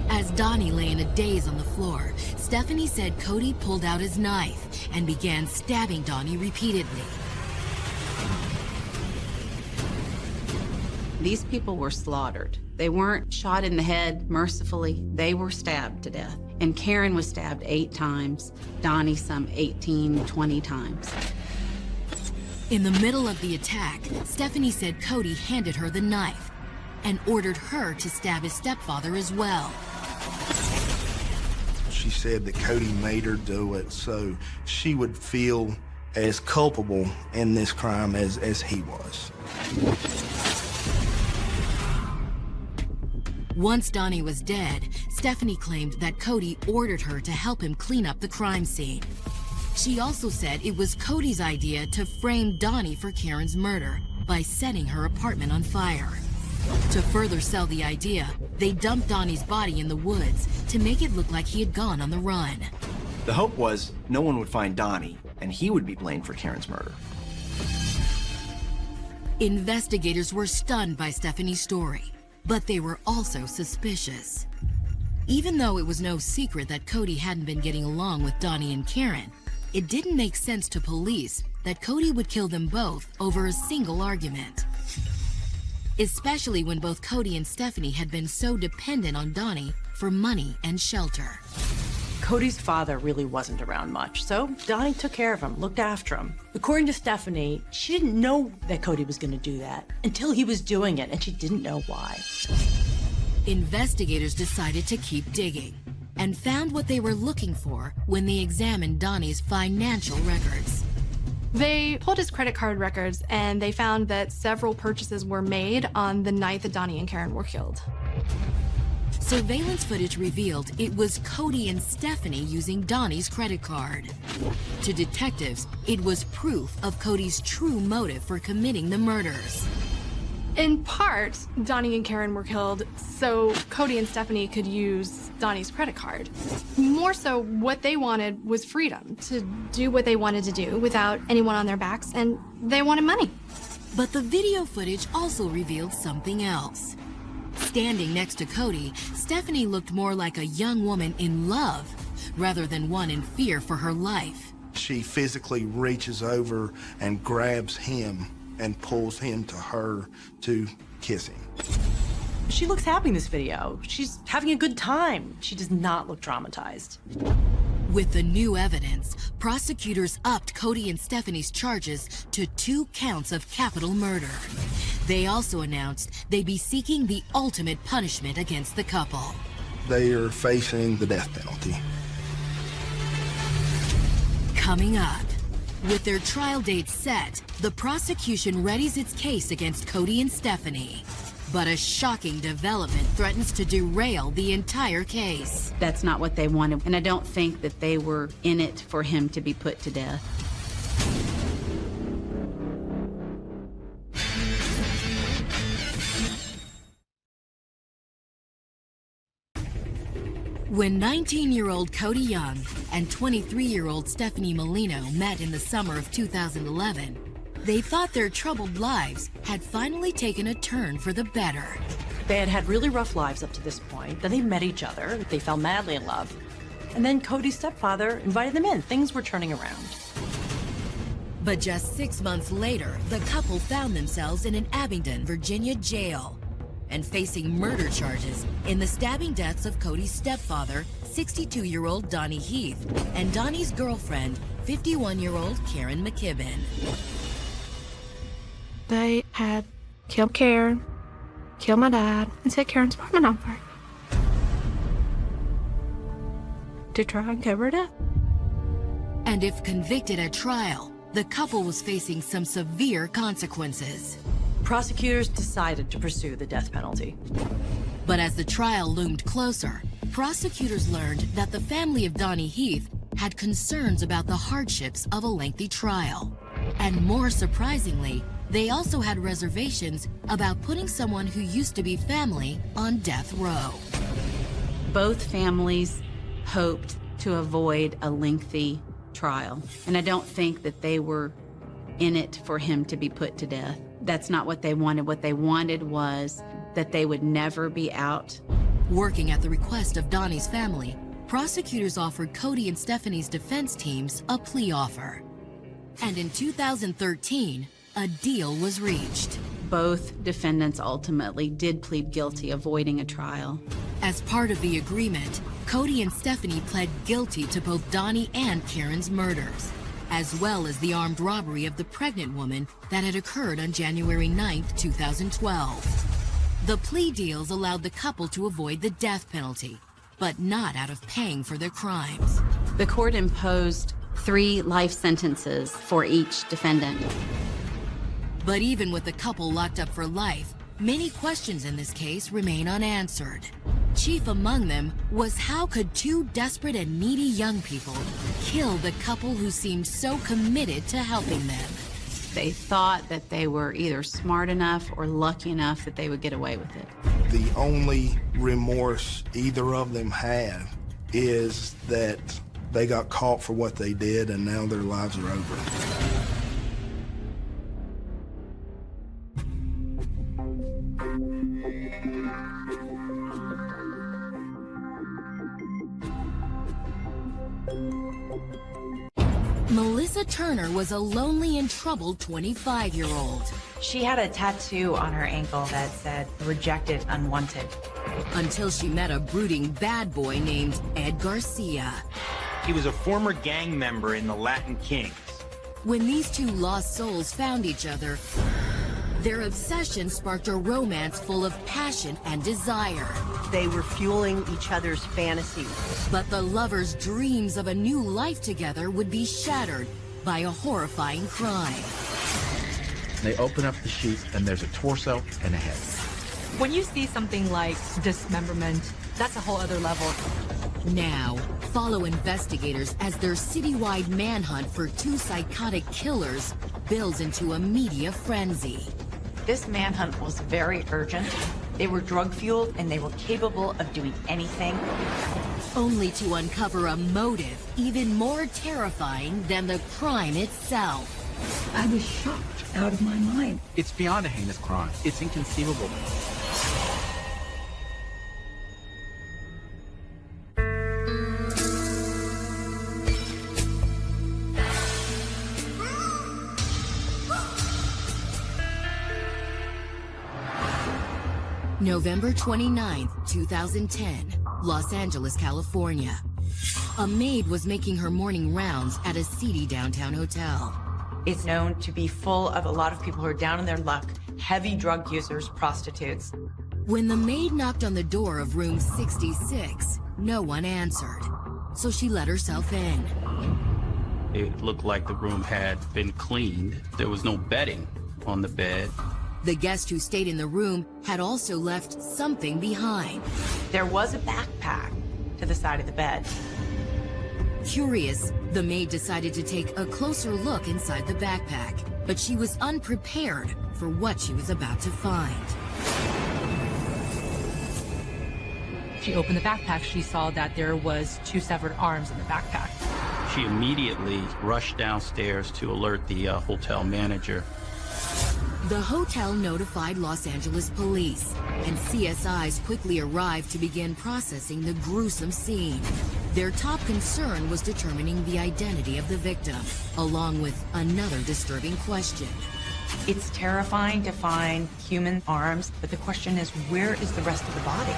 As Donnie lay in a daze on the floor, Stephanie said Cody pulled out his knife and began stabbing Donnie repeatedly. These people were slaughtered. They weren't shot in the head mercifully. They were stabbed to death. And Karen was stabbed 8 times, Donnie some 18, 20 times. In the middle of the attack, Stephanie said Cody handed her the knife and ordered her to stab his stepfather as well. She said that Cody made her do it so she would feel as culpable in this crime as he was. Once Donnie was dead, Stephanie claimed that Cody ordered her to help him clean up the crime scene. She also said it was Cody's idea to frame Donnie for Karen's murder by setting her apartment on fire. To further sell the idea, they dumped Donnie's body in the woods to make it look like he had gone on the run. The hope was no one would find Donnie, and he would be blamed for Karen's murder. Investigators were stunned by Stephanie's story, but they were also suspicious. Even though it was no secret that Cody hadn't been getting along with Donnie and Karen, it didn't make sense to police that Cody would kill them both over a single argument. Especially when both Cody and Stephanie had been so dependent on Donnie for money and shelter. Cody's father really wasn't around much, so Donnie took care of him, looked after him. According to Stephanie, she didn't know that Cody was going to do that until he was doing it, and she didn't know why. Investigators decided to keep digging and found what they were looking for when they examined Donnie's financial records. They pulled his credit card records and they found that several purchases were made on the night that Donnie and Karen were killed. Surveillance footage revealed it was Cody and Stephanie using Donnie's credit card. To detectives, it was proof of Cody's true motive for committing the murders. In part, Donnie and Karen were killed so Cody and Stephanie could use Donnie's credit card. More so, what they wanted was freedom to do what they wanted to do without anyone on their backs, and they wanted money. But the video footage also revealed something else. Standing next to Cody, Stephanie looked more like a young woman in love rather than one in fear for her life. She physically reaches over and grabs him and pulls him to her to kiss him. She looks happy in this video. She's having a good time. She does not look traumatized. With the new evidence, prosecutors upped Cody and Stephanie's charges to 2 counts of capital murder. They also announced they'd be seeking the ultimate punishment against the couple. They are facing the death penalty. Coming up, With their trial date set, the prosecution readies its case against Cody and Stephanie. But a shocking development threatens to derail the entire case. That's not what they wanted, and I don't think that they were in it for him to be put to death. When 19-year-old Cody Young and 23-year-old Stephanie Molino met in the summer of 2011, they thought their troubled lives had finally taken a turn for the better. They had had really rough lives up to this point. Then they met each other. They fell madly in love. And then Cody's stepfather invited them in. Things were turning around. But just 6 months later, the couple found themselves in an Abingdon, Virginia jail and facing murder charges in the stabbing deaths of Cody's stepfather, 62-year-old Donnie Heath, and Donnie's girlfriend, 51-year-old Karen McKibben. They had killed Karen, killed my dad, and set Karen's apartment on fire to try and cover it up. And if convicted at trial, the couple was facing some severe consequences. Prosecutors decided to pursue the death penalty. But as the trial loomed closer, prosecutors learned that the family of Donnie Heath had concerns about the hardships of a lengthy trial. And more surprisingly, they also had reservations about putting someone who used to be family on death row. Both families hoped to avoid a lengthy trial, and I don't think that they were in it for him to be put to death. That's not what they wanted. What they wanted was that they would never be out. Working at the request of Donnie's family, prosecutors offered Cody and Stephanie's defense teams a plea offer. And in 2013, a deal was reached. Both defendants ultimately did plead guilty, avoiding a trial. As part of the agreement, Cody and Stephanie pled guilty to both Donnie and Karen's murders, as well as the armed robbery of the pregnant woman that had occurred on January 9, 2012. The plea deals allowed the couple to avoid the death penalty, but not out of paying for their crimes. The court imposed 3 life sentences for each defendant. But even with the couple locked up for life, many questions in this case remain unanswered. Chief among them was how could 2 desperate and needy young people kill the couple who seemed so committed to helping them? They thought that they were either smart enough or lucky enough that they would get away with it. The only remorse either of them have is that they got caught for what they did and now their lives are over. Melissa Turner was a lonely and troubled 25-year-old. She had a tattoo on her ankle that said, "Rejected, unwanted." Until she met a brooding bad boy named Ed Garcia. He was a former gang member in the Latin Kings. When these 2 lost souls found each other, their obsession sparked a romance full of passion and desire. They were fueling each other's fantasies. But the lovers' dreams of a new life together would be shattered by a horrifying crime. They open up the sheet and there's a torso and a head. When you see something like dismemberment, that's a whole other level. Now, follow investigators as their citywide manhunt for 2 psychotic killers builds into a media frenzy. This manhunt was very urgent. They were drug-fueled and they were capable of doing anything. Only to uncover a motive even more terrifying than the crime itself. I was shocked out of my mind. It's beyond a heinous crime. It's inconceivable. November 29, 2010, Los Angeles, California. A maid was making her morning rounds at a seedy downtown hotel. It's known to be full of a lot of people who are down on their luck, heavy drug users, prostitutes. When the maid knocked on the door of room 66, no one answered, so she let herself in. It looked like the room had been cleaned. There was no bedding on the bed. The guest who stayed in the room had also left something behind. There was a backpack to the side of the bed. Curious, the maid decided to take a closer look inside the backpack, but she was unprepared for what she was about to find. She opened the backpack. She saw that there was 2 severed arms in the backpack. She immediately rushed downstairs to alert the hotel manager. The hotel notified Los Angeles police, and CSIs quickly arrived to begin processing the gruesome scene. Their top concern was determining the identity of the victim, along with another disturbing question. It's terrifying to find human arms, but the question is, where is the rest of the body?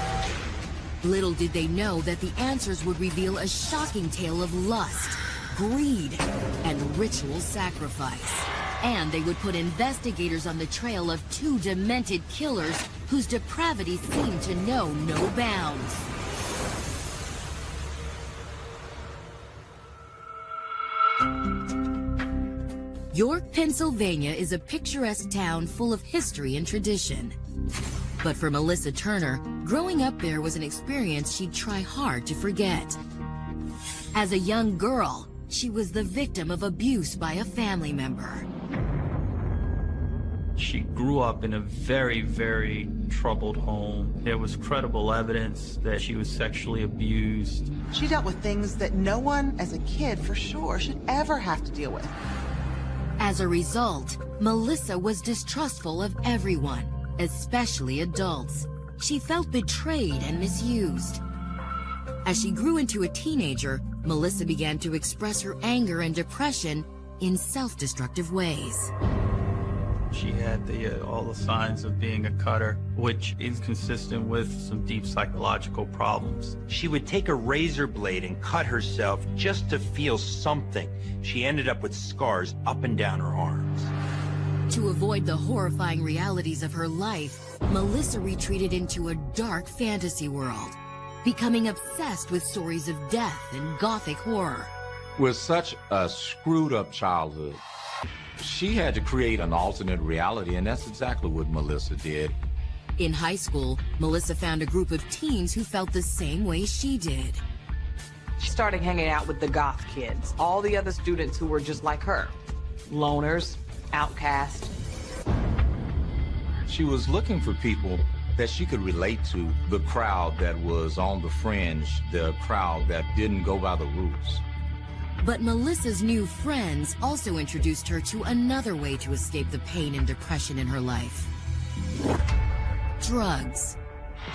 Little did they know that the answers would reveal a shocking tale of lust, greed, and ritual sacrifice. And they would put investigators on the trail of 2 demented killers whose depravity seemed to know no bounds. York, Pennsylvania is a picturesque town full of history and tradition. But for Melissa Turner, growing up there was an experience she'd try hard to forget. As a young girl, she was the victim of abuse by a family member. She grew up in a very, very troubled home. There was credible evidence that she was sexually abused. She dealt with things that no one, as a kid, for sure, should ever have to deal with. As a result, Melissa was distrustful of everyone, especially adults. She felt betrayed and misused. As she grew into a teenager, Melissa began to express her anger and depression in self-destructive ways. She had all the signs of being a cutter, which is consistent with some deep psychological problems. She would take a razor blade and cut herself just to feel something. She ended up with scars up and down her arms. To avoid the horrifying realities of her life, Melissa retreated into a dark fantasy world, becoming obsessed with stories of death and gothic horror. With such a screwed up childhood, she had to create an alternate reality, and that's exactly what Melissa did. In high school, Melissa found a group of teens who felt the same way she did. She started hanging out with the goth kids, all the other students who were just like her. Loners, outcasts. She was looking for people that she could relate to, the crowd that was on the fringe, the crowd that didn't go by the rules. But Melissa's new friends also introduced her to another way to escape the pain and depression in her life. Drugs.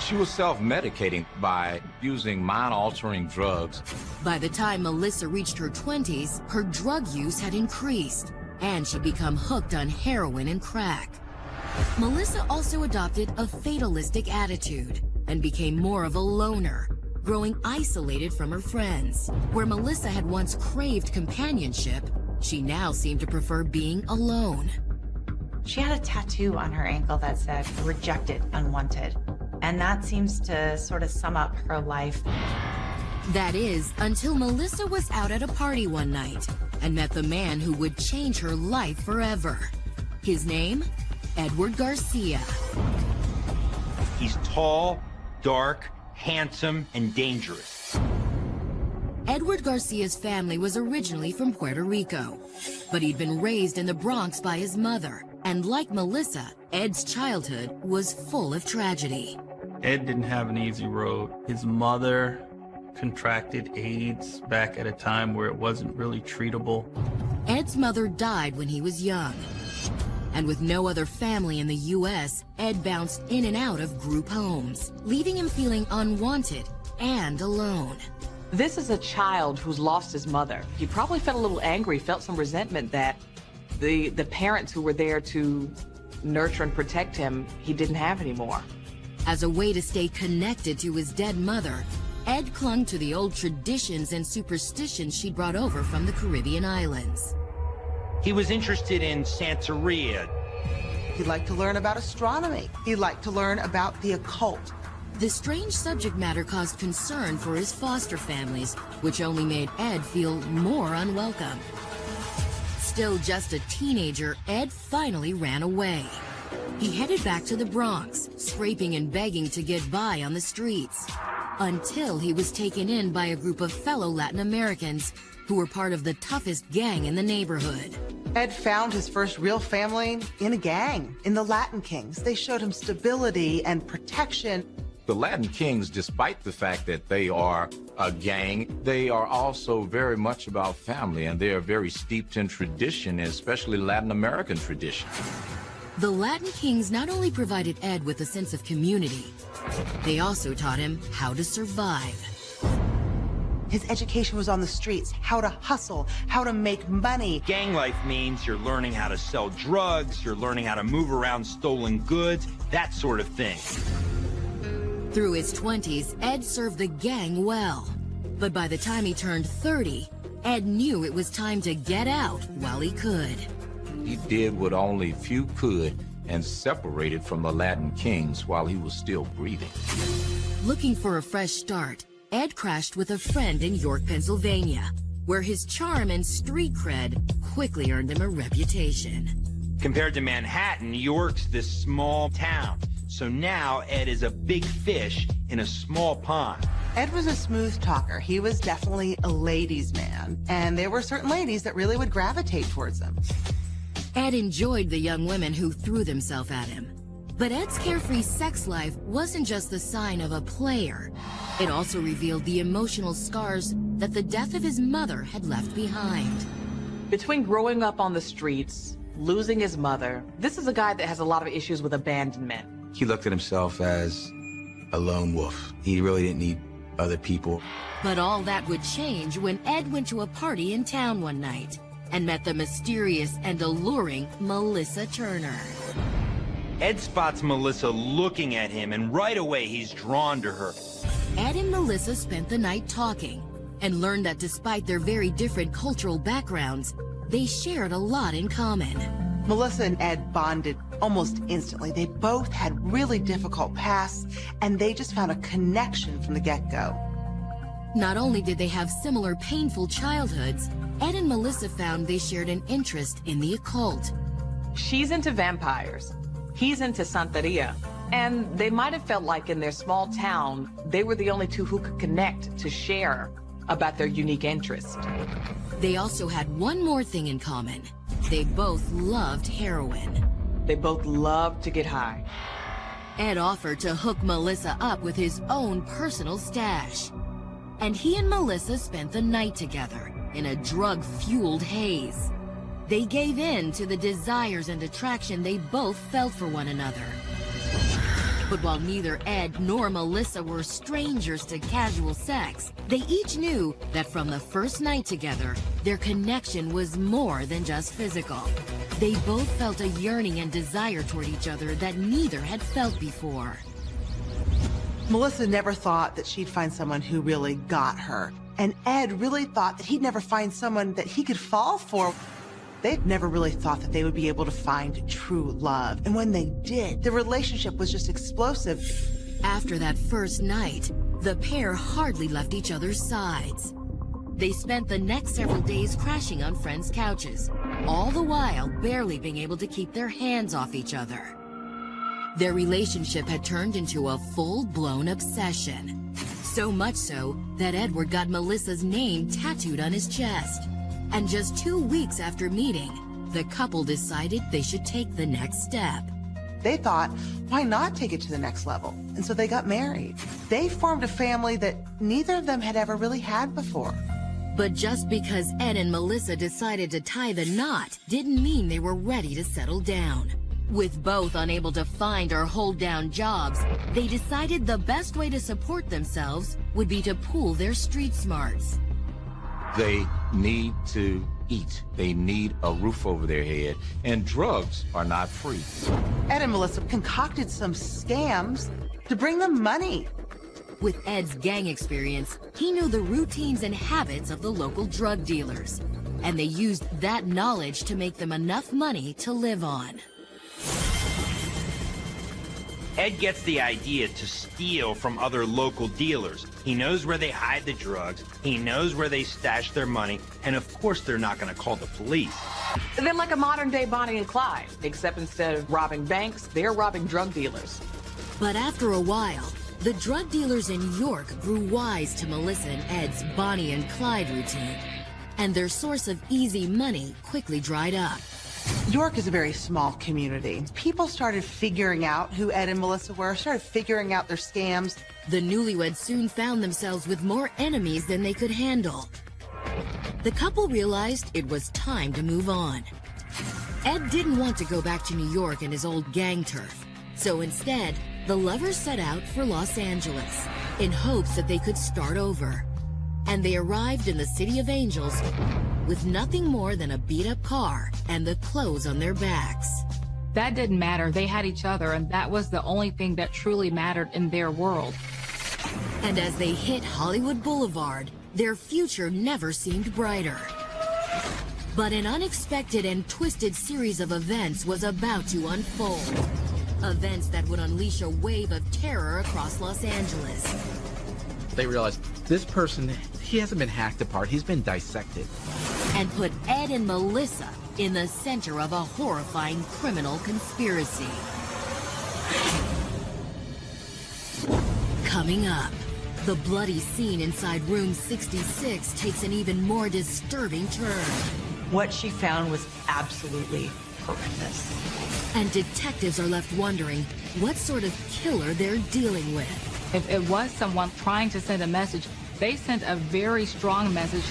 She was self-medicating by using mind-altering drugs. By the time Melissa reached her 20s, her drug use had increased, and she'd become hooked on heroin and crack. Melissa also adopted a fatalistic attitude and became more of a loner, growing isolated from her friends. Where Melissa had once craved companionship, she now seemed to prefer being alone. She had a tattoo on her ankle that said, "Rejected, unwanted." And that seems to sort of sum up her life. That is, until Melissa was out at a party one night and met the man who would change her life forever. His name? Edward Garcia. He's tall, dark, handsome, and dangerous. Edward Garcia's family was originally from Puerto Rico, but he'd been raised in the Bronx by his mother, and like Melissa, Ed's childhood was full of tragedy. Ed didn't have an easy road. His mother contracted AIDS back at a time where it wasn't really treatable. Ed's mother died when he was young. And with no other family in the U.S., Ed bounced in and out of group homes, leaving him feeling unwanted and alone. This is a child who's lost his mother. He probably felt a little angry, felt some resentment that the parents who were there to nurture and protect him, he didn't have anymore. As a way to stay connected to his dead mother, Ed clung to the old traditions and superstitions she'd brought over from the Caribbean islands. He was interested in Santeria. He liked to learn about astronomy. He liked to learn about the occult. The strange subject matter caused concern for his foster families, which only made Ed feel more unwelcome. Still just a teenager, Ed finally ran away. He headed back to the Bronx, scraping and begging to get by on the streets, until he was taken in by a group of fellow Latin Americans who were part of the toughest gang in the neighborhood. Ed found his first real family in a gang, in the Latin Kings. They showed him stability and protection. The Latin Kings, despite the fact that they are a gang, they are also very much about family, and they are very steeped in tradition, especially Latin American tradition. The Latin Kings not only provided Ed with a sense of community, they also taught him how to survive. His education was on the streets, how to hustle, how to make money. Gang life means you're learning how to sell drugs, you're learning how to move around stolen goods, that sort of thing. Through his 20s, Ed served the gang well. But by the time he turned 30, Ed knew it was time to get out while he could. He did what only few could and separated from the Latin Kings while he was still breathing. Looking for a fresh start, Ed crashed with a friend in York, Pennsylvania, where his charm and street cred quickly earned him a reputation. Compared to Manhattan, New York's this small town. So now Ed is a big fish in a small pond. Ed was a smooth talker. He was definitely a ladies' man, and there were certain ladies that really would gravitate towards him. Ed enjoyed the young women who threw themselves at him. But Ed's carefree sex life wasn't just the sign of a player. It also revealed the emotional scars that the death of his mother had left behind. Between growing up on the streets, losing his mother, this is a guy that has a lot of issues with abandonment. He looked at himself as a lone wolf. He really didn't need other people. But all that would change when Ed went to a party in town one night and met the mysterious and alluring Melissa Turner. Ed spots Melissa looking at him, and right away he's drawn to her. Ed and Melissa spent the night talking and learned that despite their very different cultural backgrounds, they shared a lot in common. Melissa and Ed bonded almost instantly. They both had really difficult pasts, and they just found a connection from the get-go. Not only did they have similar painful childhoods, Ed and Melissa found they shared an interest in the occult. She's into vampires. He's into Santeria. And they might have felt like in their small town, they were the only two who could connect to share about their unique interest. They also had one more thing in common. They both loved heroin. They both loved to get high. Ed offered to hook Melissa up with his own personal stash. And he and Melissa spent the night together in a drug-fueled haze. They gave in to the desires and attraction they both felt for one another. But while neither Ed nor Melissa were strangers to casual sex, they each knew that from the first night together, their connection was more than just physical. They both felt a yearning and desire toward each other that neither had felt before. Melissa never thought that she'd find someone who really got her. And Ed really thought that he'd never find someone that he could fall for. They'd never really thought that they would be able to find true love. And when they did, the relationship was just explosive. After that first night, the pair hardly left each other's sides. They spent the next several days crashing on friends' couches, all the while barely being able to keep their hands off each other. Their relationship had turned into a full-blown obsession. So much so that Edward got Melissa's name tattooed on his chest. And just 2 weeks after meeting, the couple decided they should take the next step. They thought, why not take it to the next level? And so they got married. They formed a family that neither of them had ever really had before. But just because Ed and Melissa decided to tie the knot didn't mean they were ready to settle down. With both unable to find or hold down jobs, they decided the best way to support themselves would be to pool their street smarts. They need to eat. They need a roof over their head, and drugs are not free. Ed and Melissa concocted some scams to bring them money. With Ed's gang experience, he knew the routines and habits of the local drug dealers, and they used that knowledge to make them enough money to live on. Ed gets the idea to steal from other local dealers. He knows where they hide the drugs, he knows where they stash their money, and of course they're not going to call the police. They're like a modern-day Bonnie and Clyde, except instead of robbing banks, they're robbing drug dealers. But after a while, the drug dealers in York grew wise to Melissa and Ed's Bonnie and Clyde routine, and their source of easy money quickly dried up. York is a very small community. People started figuring out who Ed and Melissa were, started figuring out their scams. The newlyweds soon found themselves with more enemies than they could handle. The couple realized it was time to move on. Ed didn't want to go back to New York and his old gang turf, so instead, the lovers set out for Los Angeles in hopes that they could start over. And they arrived in the City of Angels with nothing more than a beat-up car and the clothes on their backs. That didn't matter. They had each other, and that was the only thing that truly mattered in their world. And as they hit Hollywood Boulevard, their future never seemed brighter. But an unexpected and twisted series of events was about to unfold. Events that would unleash a wave of terror across Los Angeles. They realized this person, he hasn't been hacked apart, he's been dissected. And put Ed and Melissa in the center of a horrifying criminal conspiracy. Coming up, the bloody scene inside room 66 takes an even more disturbing turn. What she found was absolutely horrendous. And detectives are left wondering what sort of killer they're dealing with. If it was someone trying to send a message, they sent a very strong message.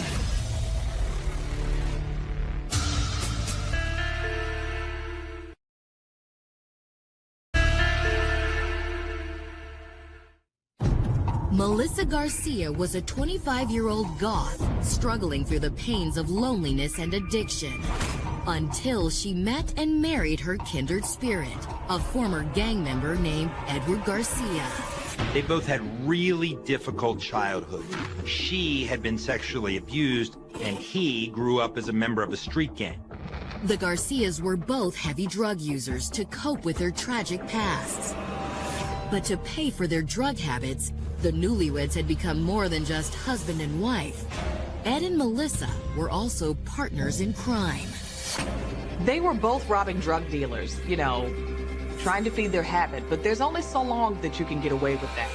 Melissa Garcia was a 25-year-old goth struggling through the pains of loneliness and addiction until she met and married her kindred spirit, a former gang member named Edward Garcia. They both had really difficult childhoods. She had been sexually abused, and he grew up as a member of a street gang. The Garcias were both heavy drug users to cope with their tragic pasts. But to pay for their drug habits, the newlyweds had become more than just husband and wife. Ed and Melissa were also partners in crime. They were both robbing drug dealers, you know, trying to feed their habit, but there's only so long that you can get away with that.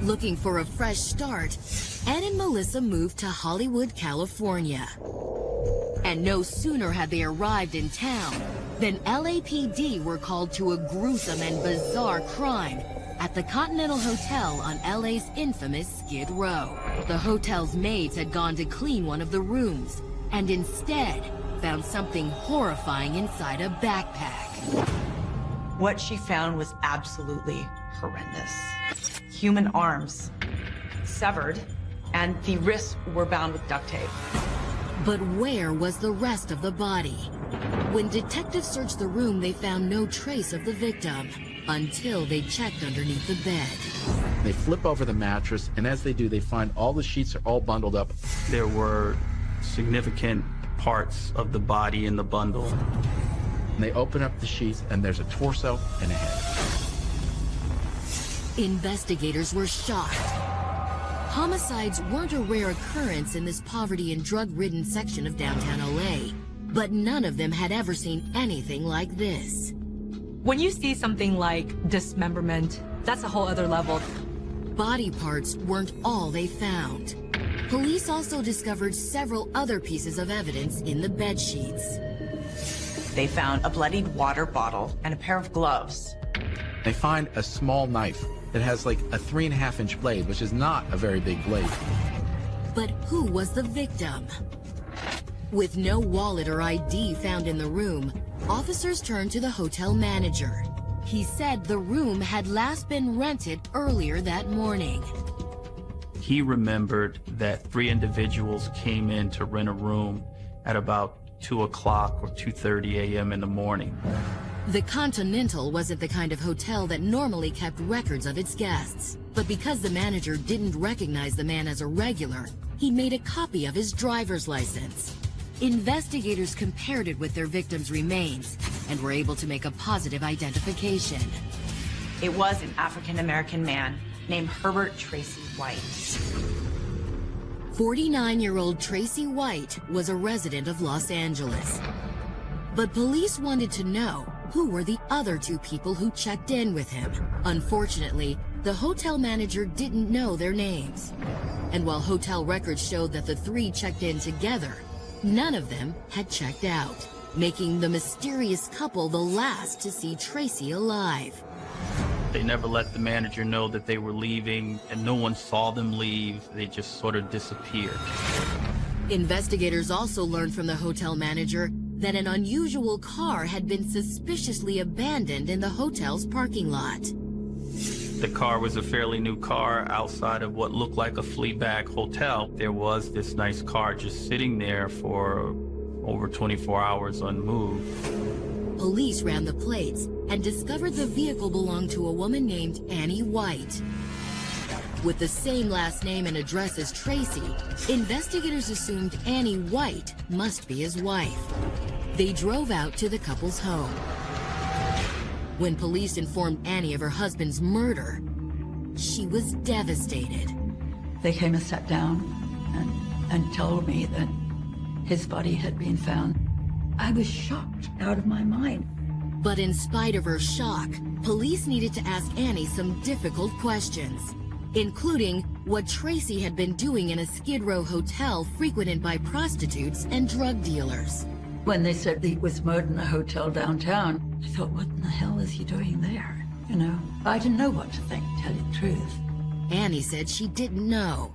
Looking for a fresh start, Ed and Melissa moved to Hollywood, California. And no sooner had they arrived in town than LAPD were called to a gruesome and bizarre crime at the Continental Hotel on LA's infamous Skid Row. The hotel's maids had gone to clean one of the rooms and instead found something horrifying inside a backpack. What she found was absolutely horrendous. Human arms, severed, and the wrists were bound with duct tape. But where was the rest of the body? When detectives searched the room, they found no trace of the victim until they checked underneath the bed. They flip over the mattress, and as they do, they find all the sheets are all bundled up. There were significant parts of the body in the bundle. And they open up the sheets, and there's a torso and a head. Investigators were shocked. Homicides weren't a rare occurrence in this poverty and drug-ridden section of downtown LA, but none of them had ever seen anything like this. When you see something like dismemberment, that's a whole other level. Body parts weren't all they found. Police also discovered several other pieces of evidence in the bed sheets. They found a bloodied water bottle and a pair of gloves. They find a small knife that has like a 3.5-inch blade, which is not a very big blade. But who was the victim? With no wallet or ID found in the room, officers turned to the hotel manager. He said the room had last been rented earlier that morning. He remembered that 3 individuals came in to rent a room at about 2 o'clock or 2:30 a.m. in the morning. The Continental wasn't the kind of hotel that normally kept records of its guests. But because the manager didn't recognize the man as a regular, he made a copy of his driver's license. Investigators compared it with their victim's remains and were able to make a positive identification. It was an African-American man named Herbert Tracy White. 49-year-old Tracy White was a resident of Los Angeles. But police wanted to know who were the other two people who checked in with him. Unfortunately, the hotel manager didn't know their names. And while hotel records showed that the three checked in together, none of them had checked out, making the mysterious couple the last to see Tracy alive. They never let the manager know that they were leaving, and no one saw them leave. They just sort of disappeared. Investigators also learned from the hotel manager that an unusual car had been suspiciously abandoned in the hotel's parking lot. The car was a fairly new car outside of what looked like a flea bag hotel. There was this nice car just sitting there for over 24 hours unmoved. Police ran the plates and discovered the vehicle belonged to a woman named Annie White. With the same last name and address as Tracy, investigators assumed Annie White must be his wife. They drove out to the couple's home. When police informed Annie of her husband's murder, she was devastated. They came and sat down and told me that his body had been found. I was shocked out of my mind. But in spite of her shock, police needed to ask Annie some difficult questions, including what Tracy had been doing in a Skid Row hotel frequented by prostitutes and drug dealers. When they said he was murdered in a hotel downtown, I thought, what in the hell is he doing there? You know, I didn't know what to think, to tell you the truth. Annie said she didn't know,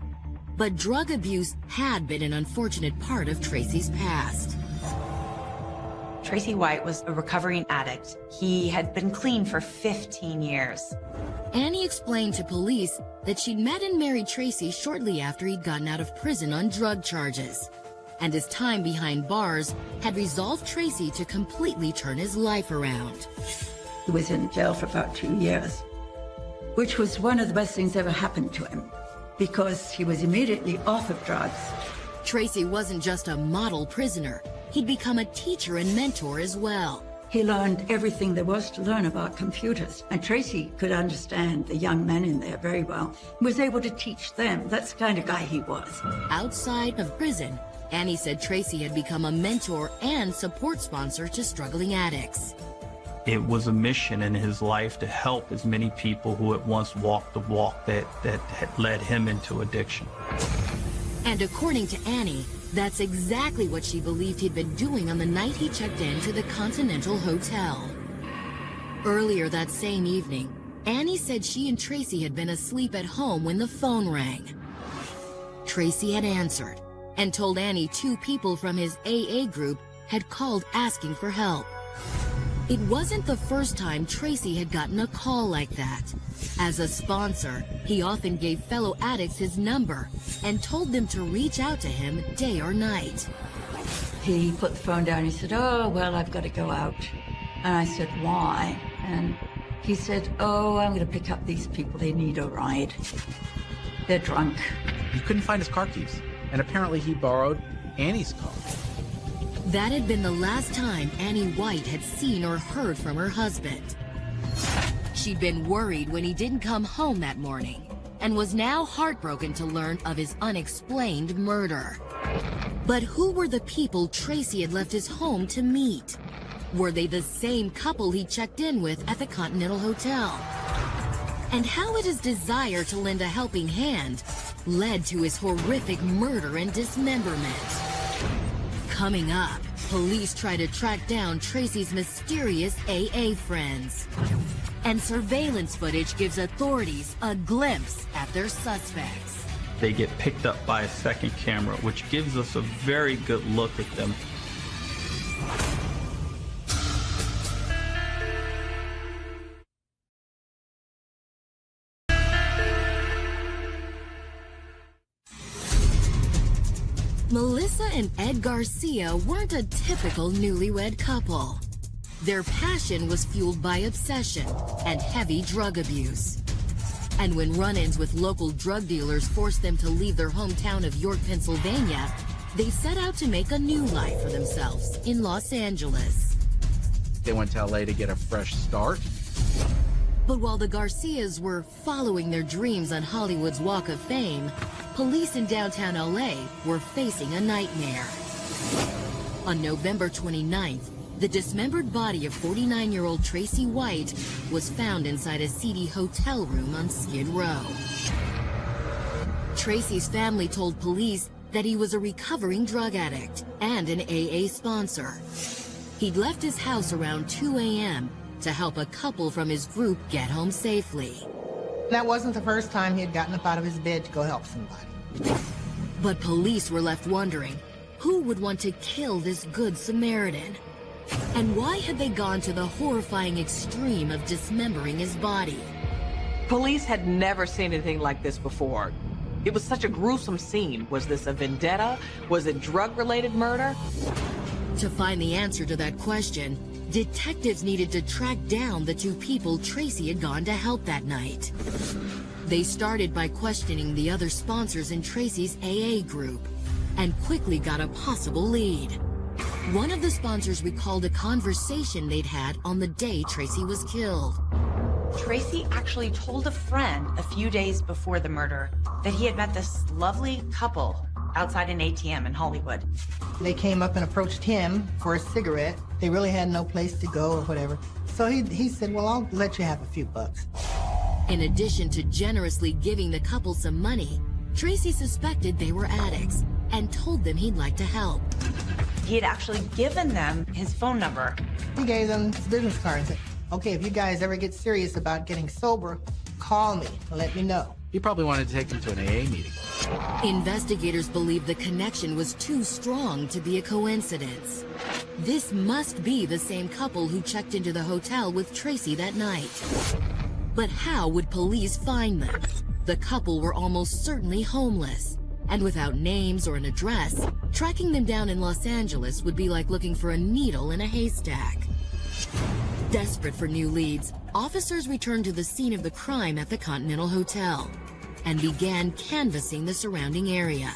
but drug abuse had been an unfortunate part of Tracy's past. Tracy White was a recovering addict. He had been clean for 15 years. Annie explained to police that she'd met and married Tracy shortly after he'd gotten out of prison on drug charges. And his time behind bars had resolved Tracy to completely turn his life around. He was in jail for about 2 years, which was one of the best things ever happened to him, because he was immediately off of drugs. Tracy wasn't just a model prisoner. He'd become a teacher and mentor as well. He learned everything there was to learn about computers, and Tracy could understand the young men in there very well, was able to teach them. That's the kind of guy he was. Outside of prison, Annie said Tracy had become a mentor and support sponsor to struggling addicts. It was a mission in his life to help as many people who had once walked the walk that had led him into addiction. And according to Annie, that's exactly what she believed he'd been doing on the night he checked into the Continental Hotel. Earlier that same evening, Annie said she and Tracy had been asleep at home when the phone rang. Tracy had answered and told Annie 2 people from his AA group had called asking for help. It wasn't the first time Tracy had gotten a call like that. As a sponsor, he often gave fellow addicts his number and told them to reach out to him day or night. He put the phone down. He said, "Oh, well, I've got to go out." And I said, "Why?" And he said, "Oh, I'm going to pick up these people. They need a ride. They're drunk." He couldn't find his car keys, and apparently he borrowed Annie's car. That had been the last time Annie White had seen or heard from her husband. She'd been worried when he didn't come home that morning, and was now heartbroken to learn of his unexplained murder. But who were the people Tracy had left his home to meet? Were they the same couple he checked in with at the Continental Hotel? And how had his desire to lend a helping hand led to his horrific murder and dismemberment? Coming up, police try to track down Tracy's mysterious AA friends. And surveillance footage gives authorities a glimpse at their suspects. They get picked up by a second camera, which gives us a very good look at them. Melissa and Ed Garcia weren't a typical newlywed couple. Their passion was fueled by obsession and heavy drug abuse. And when run-ins with local drug dealers forced them to leave their hometown of York, Pennsylvania, they set out to make a new life for themselves in Los Angeles. They went to LA to get a fresh start. But while the Garcias were following their dreams on Hollywood's Walk of Fame, police in downtown LA were facing a nightmare. On November 29th, the dismembered body of 49-year-old Tracy White was found inside a seedy hotel room on Skid Row. Tracy's family told police that he was a recovering drug addict and an AA sponsor. He'd left his house around 2 a.m. to help a couple from his group get home safely. That wasn't the first time he had gotten up out of his bed to go help somebody. But police were left wondering, who would want to kill this good Samaritan? And why had they gone to the horrifying extreme of dismembering his body? Police had never seen anything like this before. It was such a gruesome scene. Was this a vendetta? Was it drug-related murder? To find the answer to that question, detectives needed to track down the two people Tracy had gone to help that night. They started by questioning the other sponsors in Tracy's AA group and quickly got a possible lead. One of the sponsors recalled a conversation they'd had on the day Tracy was killed. Tracy actually told a friend a few days before the murder that he had met this lovely couple outside an ATM in Hollywood. They came up and approached him for a cigarette. They really had no place to go or whatever. So he said, well, I'll let you have a few bucks. In addition to generously giving the couple some money, Tracy suspected they were addicts and told them he'd like to help. He had actually given them his phone number. He gave them his business card and said, okay, if you guys ever get serious about getting sober, call me and let me know. He probably wanted to take them to an AA meeting. Investigators believe the connection was too strong to be a coincidence. This must be the same couple who checked into the hotel with Tracy that night. But how would police find them? The couple were almost certainly homeless, and without names or an address, tracking them down in Los Angeles would be like looking for a needle in a haystack. Desperate for new leads, officers returned to the scene of the crime at the Continental Hotel and began canvassing the surrounding area.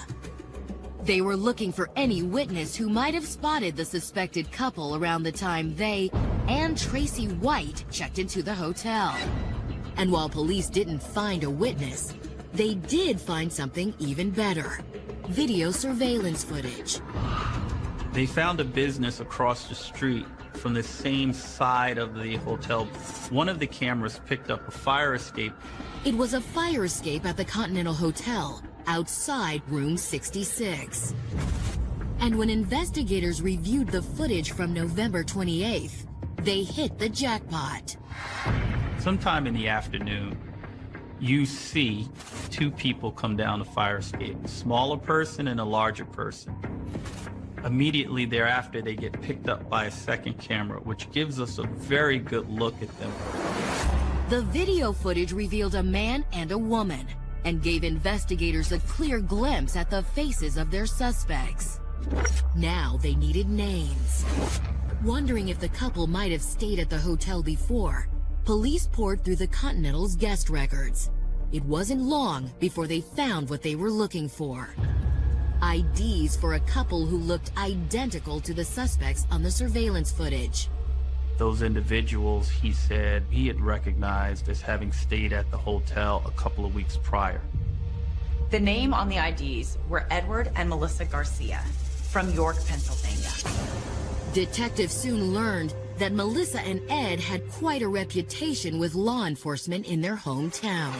They were looking for any witness who might have spotted the suspected couple around the time they and Tracy White checked into the hotel. And while police didn't find a witness, they did find something even better: video surveillance footage. They found a business across the street from the same side of the hotel. One of the cameras picked up a fire escape. It was a fire escape at the Continental Hotel, outside room 66. And when investigators reviewed the footage from November 28th, they hit the jackpot. Sometime in the afternoon, you see two people come down the fire escape, a smaller person and a larger person. Immediately thereafter, they get picked up by a second camera, which gives us a very good look at them. The video footage revealed a man and a woman and gave investigators a clear glimpse at the faces of their suspects. Now they needed names. Wondering if the couple might have stayed at the hotel before, police poured through the Continental's guest records. It wasn't long before they found what they were looking for: IDs for a couple who looked identical to the suspects on the surveillance footage. Those individuals, he said, he had recognized as having stayed at the hotel a couple of weeks prior. The name on the IDs were Edward and Melissa Garcia from York, Pennsylvania. Detectives soon learned that Melissa and Ed had quite a reputation with law enforcement in their hometown.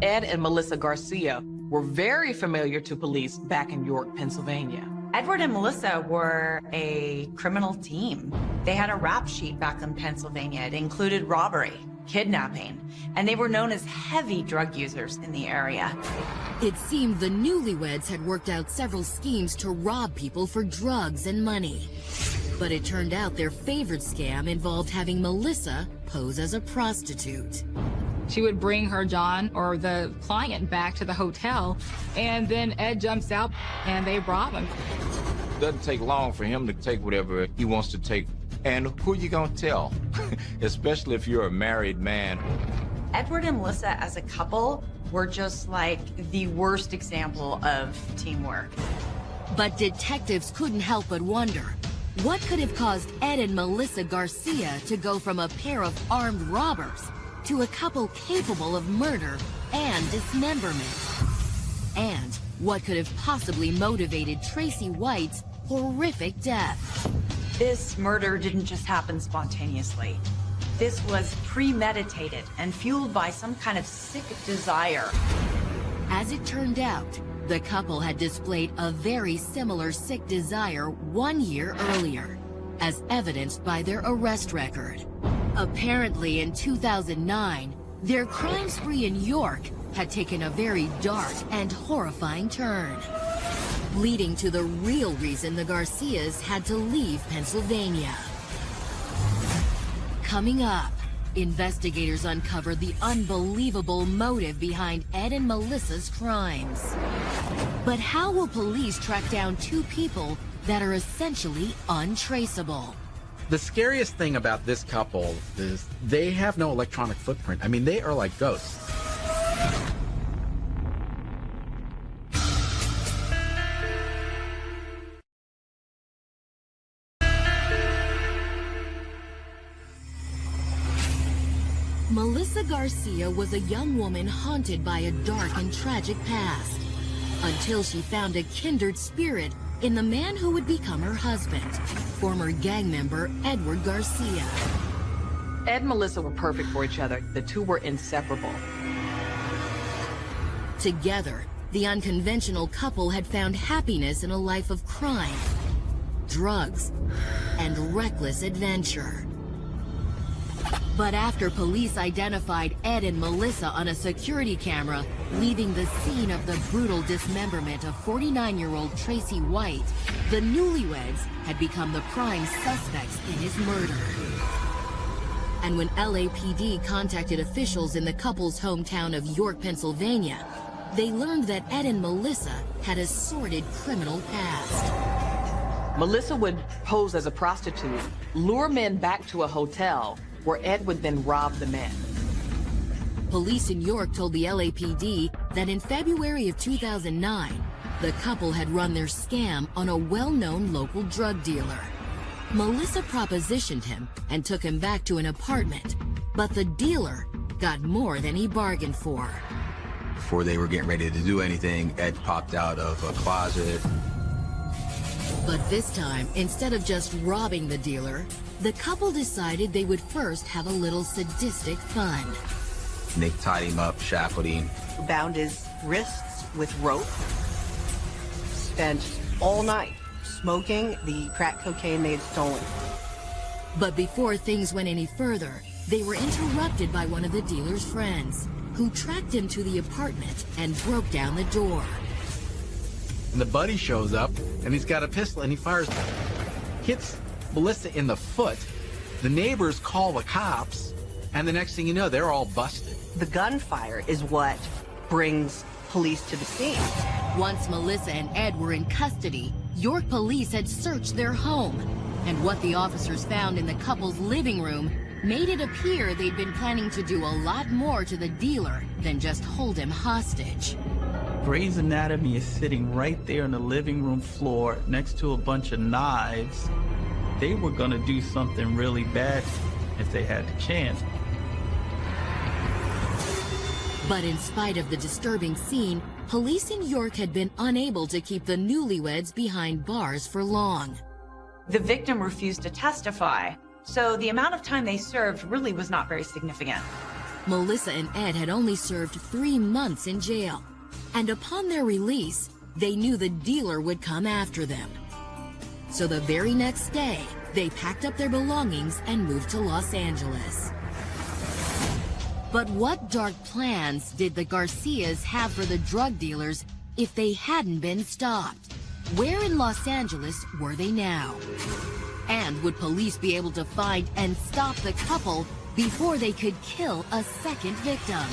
Ed and Melissa Garcia were very familiar to police back in York, Pennsylvania. Edward and Melissa were a criminal team. They had a rap sheet back in Pennsylvania. It included robbery, kidnapping, and they were known as heavy drug users in the area. It seemed the newlyweds had worked out several schemes to rob people for drugs and money. But it turned out their favorite scam involved having Melissa pose as a prostitute. She would bring her John or the client back to the hotel, and then Ed jumps out and they rob him. Doesn't take long for him to take whatever he wants to take. And who you gonna tell? Especially if you're a married man. Edward and Melissa as a couple were just like the worst example of teamwork. But detectives couldn't help but wonder, what could have caused Ed and Melissa Garcia to go from a pair of armed robbers to a couple capable of murder and dismemberment. And what could have possibly motivated Tracy White's horrific death? This murder didn't just happen spontaneously. This was premeditated and fueled by some kind of sick desire. As it turned out, the couple had displayed a very similar sick desire 1 year earlier, as evidenced by their arrest record. Apparently, in 2009, their crime spree in York had taken a very dark and horrifying turn, leading to the real reason the Garcias had to leave Pennsylvania. Coming up, investigators uncovered the unbelievable motive behind Ed and Melissa's crimes. But how will police track down two people that are essentially untraceable? The scariest thing about this couple is they have no electronic footprint. I mean, they are like ghosts. Melissa Garcia was a young woman haunted by a dark and tragic past, until she found a kindred spirit in the man who would become her husband, former gang member Edward Garcia. Ed and Melissa were perfect for each other. The two were inseparable. Together, the unconventional couple had found happiness in a life of crime, drugs, and reckless adventure. But after police identified Ed and Melissa on a security camera, leaving the scene of the brutal dismemberment of 49-year-old Tracy White, the newlyweds had become the prime suspects in his murder. And when LAPD contacted officials in the couple's hometown of York, Pennsylvania, they learned that Ed and Melissa had a sordid criminal past. Melissa would pose as a prostitute, lure men back to a hotel, where Ed would then rob the men. Police in York told the LAPD that in February of 2009, the couple had run their scam on a well-known local drug dealer. Melissa propositioned him and took him back to an apartment, but the dealer got more than he bargained for. Before they were getting ready to do anything, Ed popped out of a closet. But this time, instead of just robbing the dealer, the couple decided they would first have a little sadistic fun. They tied him up, shackled him. Bound his wrists with rope. Spent all night smoking the crack cocaine they had stolen. But before things went any further, they were interrupted by one of the dealer's friends, who tracked him to the apartment and broke down the door. And the buddy shows up, and he's got a pistol, and he fires, hits Melissa in the foot. The neighbors call the cops, and the next thing you know, they're all busted. The gunfire is what brings police to the scene. Once Melissa and Ed were in custody, York police had searched their home, and what the officers found in the couple's living room made it appear they'd been planning to do a lot more to the dealer than just hold him hostage. Grey's Anatomy is sitting right there on the living room floor next to a bunch of knives. They were going to do something really bad if they had the chance. But in spite of the disturbing scene, police in York had been unable to keep the newlyweds behind bars for long. The victim refused to testify, so the amount of time they served really was not very significant. Melissa and Ed had only served 3 months in jail, and upon their release, they knew the dealer would come after them. So the very next day, they packed up their belongings and moved to Los Angeles. But what dark plans did the Garcias have for the drug dealers if they hadn't been stopped? Where in Los Angeles were they now? And would police be able to find and stop the couple before they could kill a second victim?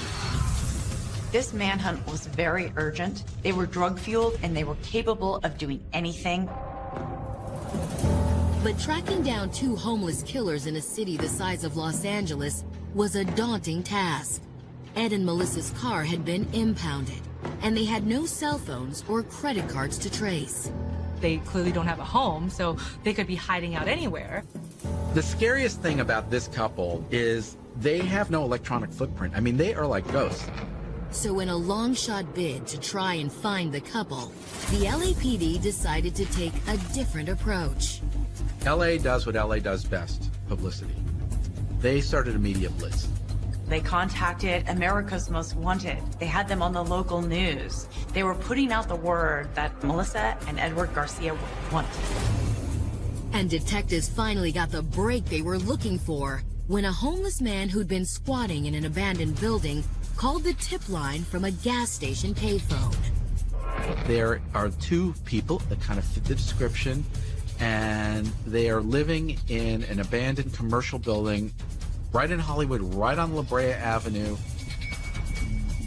This manhunt was very urgent. They were drug-fueled and they were capable of doing anything. But tracking down 2 homeless killers in a city the size of Los Angeles was a daunting task. Ed and Melissa's car had been impounded, and they had no cell phones or credit cards to trace. They clearly don't have a home, so they could be hiding out anywhere. The scariest thing about this couple is They have no electronic footprint. I mean, they are like ghosts. So in a long-shot bid to try and find the couple, the LAPD decided to take a different approach. LA does what LA does best, publicity. They started a media blitz. They contacted America's Most Wanted. They had them on the local news. They were putting out the word that Melissa and Edward Garcia were wanted. And detectives finally got the break they were looking for when a homeless man who'd been squatting in an abandoned building called the tip line from a gas station payphone. There are two people that kind of fit the description, and they are living in an abandoned commercial building right in Hollywood, right on La Brea Avenue.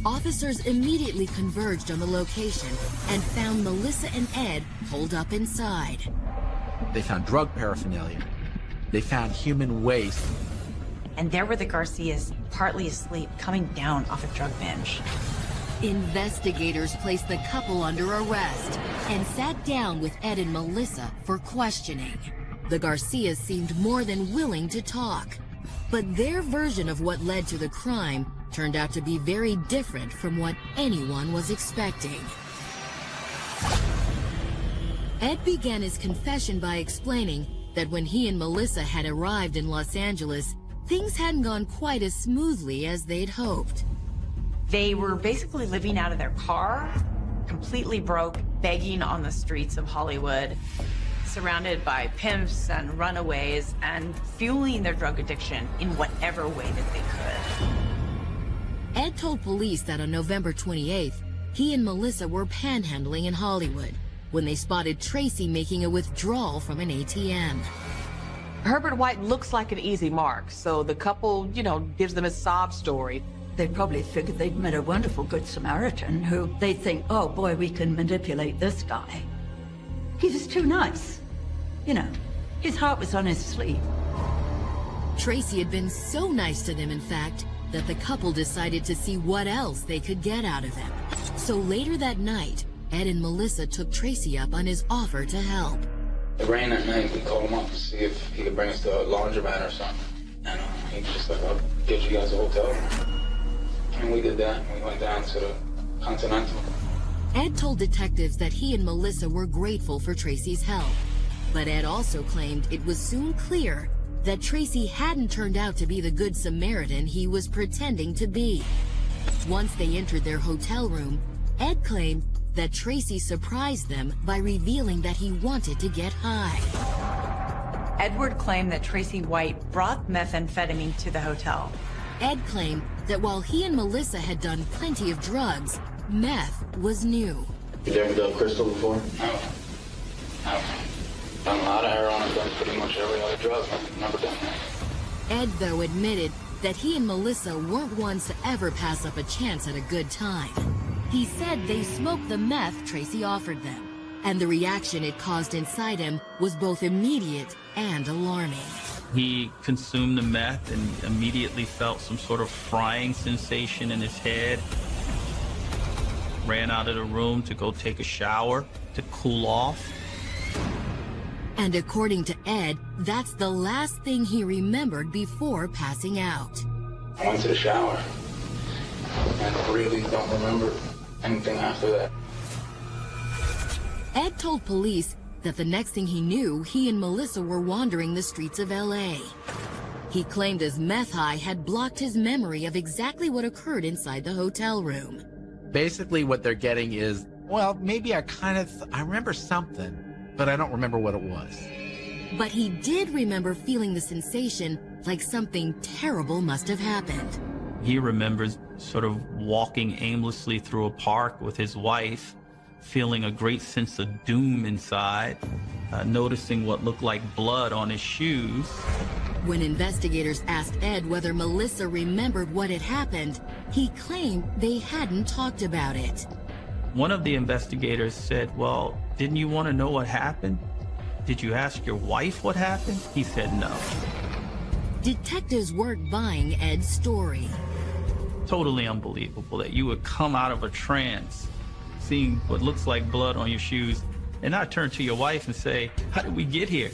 Officers immediately converged on the location and found Melissa and Ed holed up inside. They found drug paraphernalia. They found human waste. And there were the Garcias, partly asleep, coming down off a drug binge. Investigators placed the couple under arrest and sat down with Ed and Melissa for questioning. The Garcias seemed more than willing to talk, but their version of what led to the crime turned out to be very different from what anyone was expecting. Ed began his confession by explaining that when he and Melissa had arrived in Los Angeles, things hadn't gone quite as smoothly as they'd hoped. They were basically living out of their car, completely broke, begging on the streets of Hollywood, surrounded by pimps and runaways, and fueling their drug addiction in whatever way that they could. Ed told police that on November 28th, he and Melissa were panhandling in Hollywood when they spotted Tracy making a withdrawal from an ATM. Herbert White looks like an easy mark, so the couple, gives them a sob story. They probably figured they'd met a wonderful Good Samaritan who they'd think, oh boy, we can manipulate this guy. He was too nice. His heart was on his sleeve. Tracy had been so nice to them, in fact, that the couple decided to see what else they could get out of him. So later that night, Ed and Melissa took Tracy up on his offer to help. It rained that night. We called him up to see if he could bring us to a laundromat or something. And he was just like, I'll get you guys a hotel room. And we did that. We went down to the Continental. Ed told detectives that he and Melissa were grateful for Tracy's help. But Ed also claimed it was soon clear that Tracy hadn't turned out to be the Good Samaritan he was pretending to be. Once they entered their hotel room, Ed claimed that Tracy surprised them by revealing that he wanted to get high. Edward claimed that Tracy White brought methamphetamine to the hotel. Ed claimed that while he and Melissa had done plenty of drugs, meth was new. You ever done crystal before? No. Done a lot of heroin. I've done pretty much every other drug. I've never done that. Ed, though, admitted that he and Melissa weren't ones to ever pass up a chance at a good time. He said they smoked the meth Tracy offered them, and the reaction it caused inside him was both immediate and alarming. He consumed the meth and immediately felt some sort of frying sensation in his head. Ran out of the room to go take a shower to cool off. And according to Ed, that's the last thing he remembered before passing out. I went to the shower and I really don't remember anything after that. Ed told police that the next thing he knew, he and Melissa were wandering the streets of LA. He claimed his meth high had blocked his memory of exactly what occurred inside the hotel room. Basically what they're getting is, well, maybe I remember something, but I don't remember what it was. But he did remember feeling the sensation like something terrible must have happened. He remembers sort of walking aimlessly through a park with his wife, feeling a great sense of doom inside, noticing what looked like blood on his shoes. When investigators asked Ed whether Melissa remembered what had happened, he claimed they hadn't talked about it. One of the investigators said, well, didn't you want to know what happened? Did you ask your wife what happened? He said no. Detectives weren't buying Ed's story. Totally unbelievable that you would come out of a trance, seeing what looks like blood on your shoes, and not turn to your wife and say, how did we get here?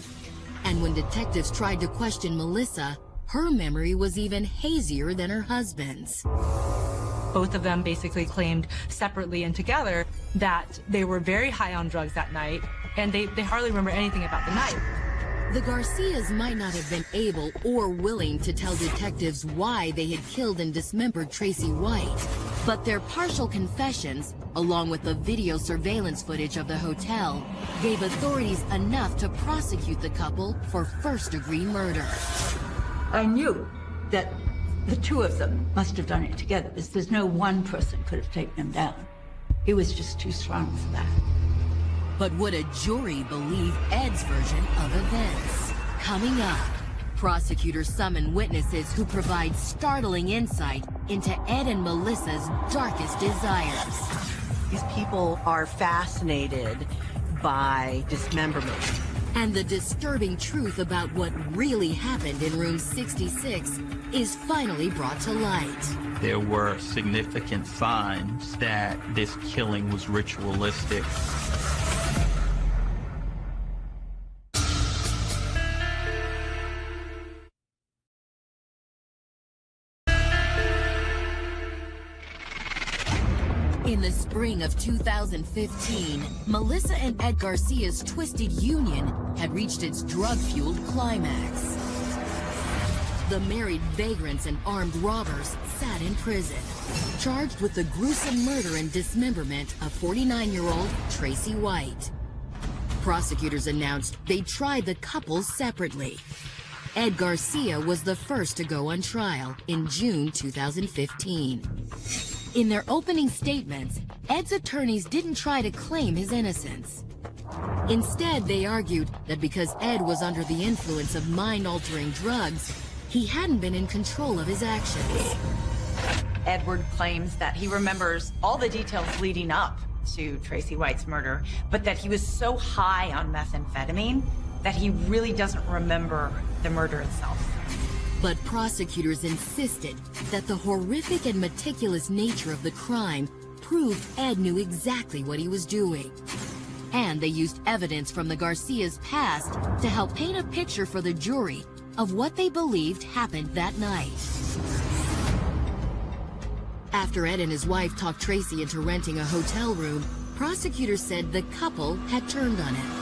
And when detectives tried to question Melissa, her memory was even hazier than her husband's. Both of them basically claimed separately and together that they were very high on drugs that night, and they hardly remember anything about the night. The Garcias might not have been able or willing to tell detectives why they had killed and dismembered Tracy White, but their partial confessions, along with the video surveillance footage of the hotel, gave authorities enough to prosecute the couple for first-degree murder. I knew that the two of them must have done it together, because there's no one person could have taken them down. He was just too strong for that. But would a jury believe Ed's version of events? Coming up, prosecutors summon witnesses who provide startling insight into Ed and Melissa's darkest desires. These people are fascinated by dismemberment. And the disturbing truth about what really happened in room 66 is finally brought to light. There were significant signs that this killing was ritualistic. In the spring of 2015, Melissa and Ed Garcia's twisted union had reached its drug-fueled climax. The married vagrants and armed robbers sat in prison, charged with the gruesome murder and dismemberment of 49-year-old Tracy White. Prosecutors announced they tried the couple separately. Ed Garcia was the first to go on trial in June 2015. In their opening statements, Ed's attorneys didn't try to claim his innocence. Instead, they argued that because Ed was under the influence of mind-altering drugs, he hadn't been in control of his actions. Edward claims that he remembers all the details leading up to Tracy White's murder, but that he was so high on methamphetamine that he really doesn't remember the murder itself. But prosecutors insisted that the horrific and meticulous nature of the crime proved Ed knew exactly what he was doing. And they used evidence from the Garcias' past to help paint a picture for the jury of what they believed happened that night. After Ed and his wife talked Tracy into renting a hotel room, prosecutors said the couple had turned on him.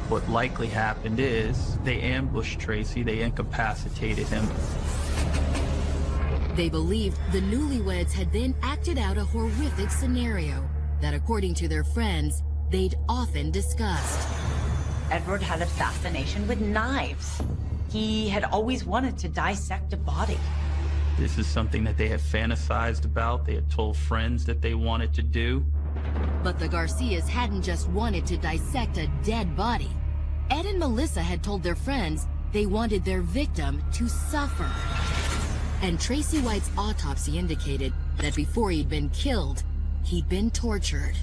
What likely happened is they ambushed Tracy, they incapacitated him. They believed the newlyweds had then acted out a horrific scenario that, according to their friends, they'd often discussed. Edward had a fascination with knives. He had always wanted to dissect a body. This is something that they had fantasized about. They had told friends that they wanted to do. But the Garcias hadn't just wanted to dissect a dead body. Ed and Melissa had told their friends they wanted their victim to suffer. And Tracy White's autopsy indicated that before he'd been killed, he'd been tortured.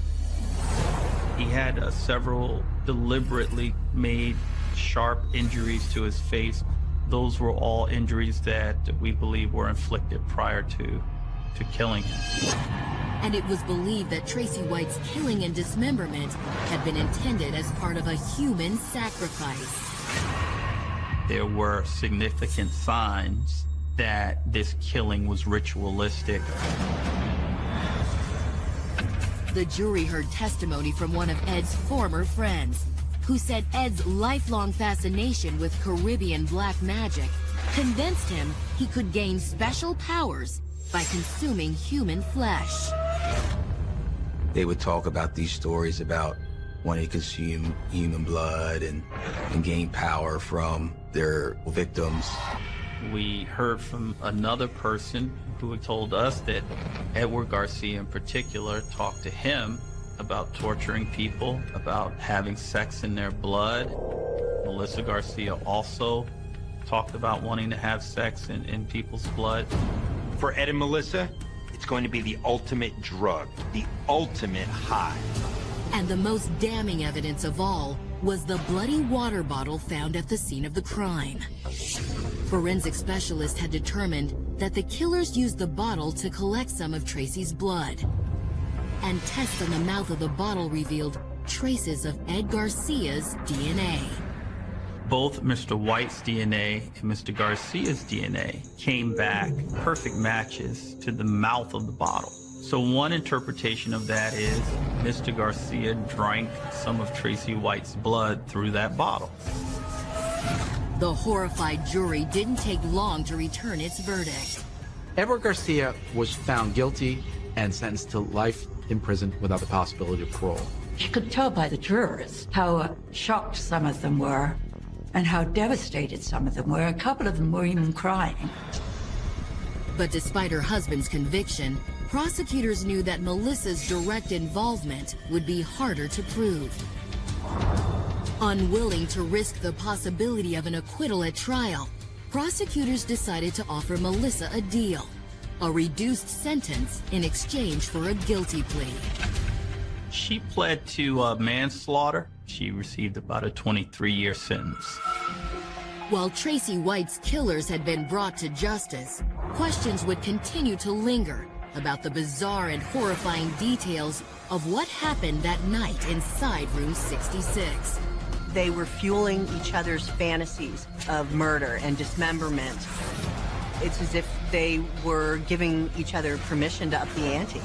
He had several deliberately made sharp injuries to his face. Those were all injuries that we believe were inflicted prior to killing him. And it was believed that Tracy White's killing and dismemberment had been intended as part of a human sacrifice. There were significant signs that this killing was ritualistic. The jury heard testimony from one of Ed's former friends, who said Ed's lifelong fascination with Caribbean black magic convinced him he could gain special powers by consuming human flesh. They would talk about these stories about wanting to consume human blood and gain power from their victims. We heard from another person who had told us that Edward Garcia in particular talked to him about torturing people, about having sex in their blood. Melissa Garcia also talked about wanting to have sex in people's blood. For Ed and Melissa, it's going to be the ultimate drug, the ultimate high. And the most damning evidence of all was the bloody water bottle found at the scene of the crime. Forensic specialists had determined that the killers used the bottle to collect some of Tracy's blood. And tests on the mouth of the bottle revealed traces of Ed Garcia's DNA. Both Mr. White's DNA and Mr. Garcia's DNA came back perfect matches to the mouth of the bottle. So one interpretation of that is Mr. Garcia drank some of Tracy White's blood through that bottle. The horrified jury didn't take long to return its verdict. Edward Garcia was found guilty and sentenced to life in prison without the possibility of parole. You could tell by the jurors how shocked some of them were and how devastated some of them were. A couple of them were even crying. But despite her husband's conviction, prosecutors knew that Melissa's direct involvement would be harder to prove. Unwilling to risk the possibility of an acquittal at trial, prosecutors decided to offer Melissa a deal, a reduced sentence in exchange for a guilty plea. She pled to manslaughter. She received about a 23-year sentence. While Tracy White's killers had been brought to justice, questions would continue to linger about the bizarre and horrifying details of what happened that night inside room 66. They were fueling each other's fantasies of murder and dismemberment. It's as if they were giving each other permission to up the ante.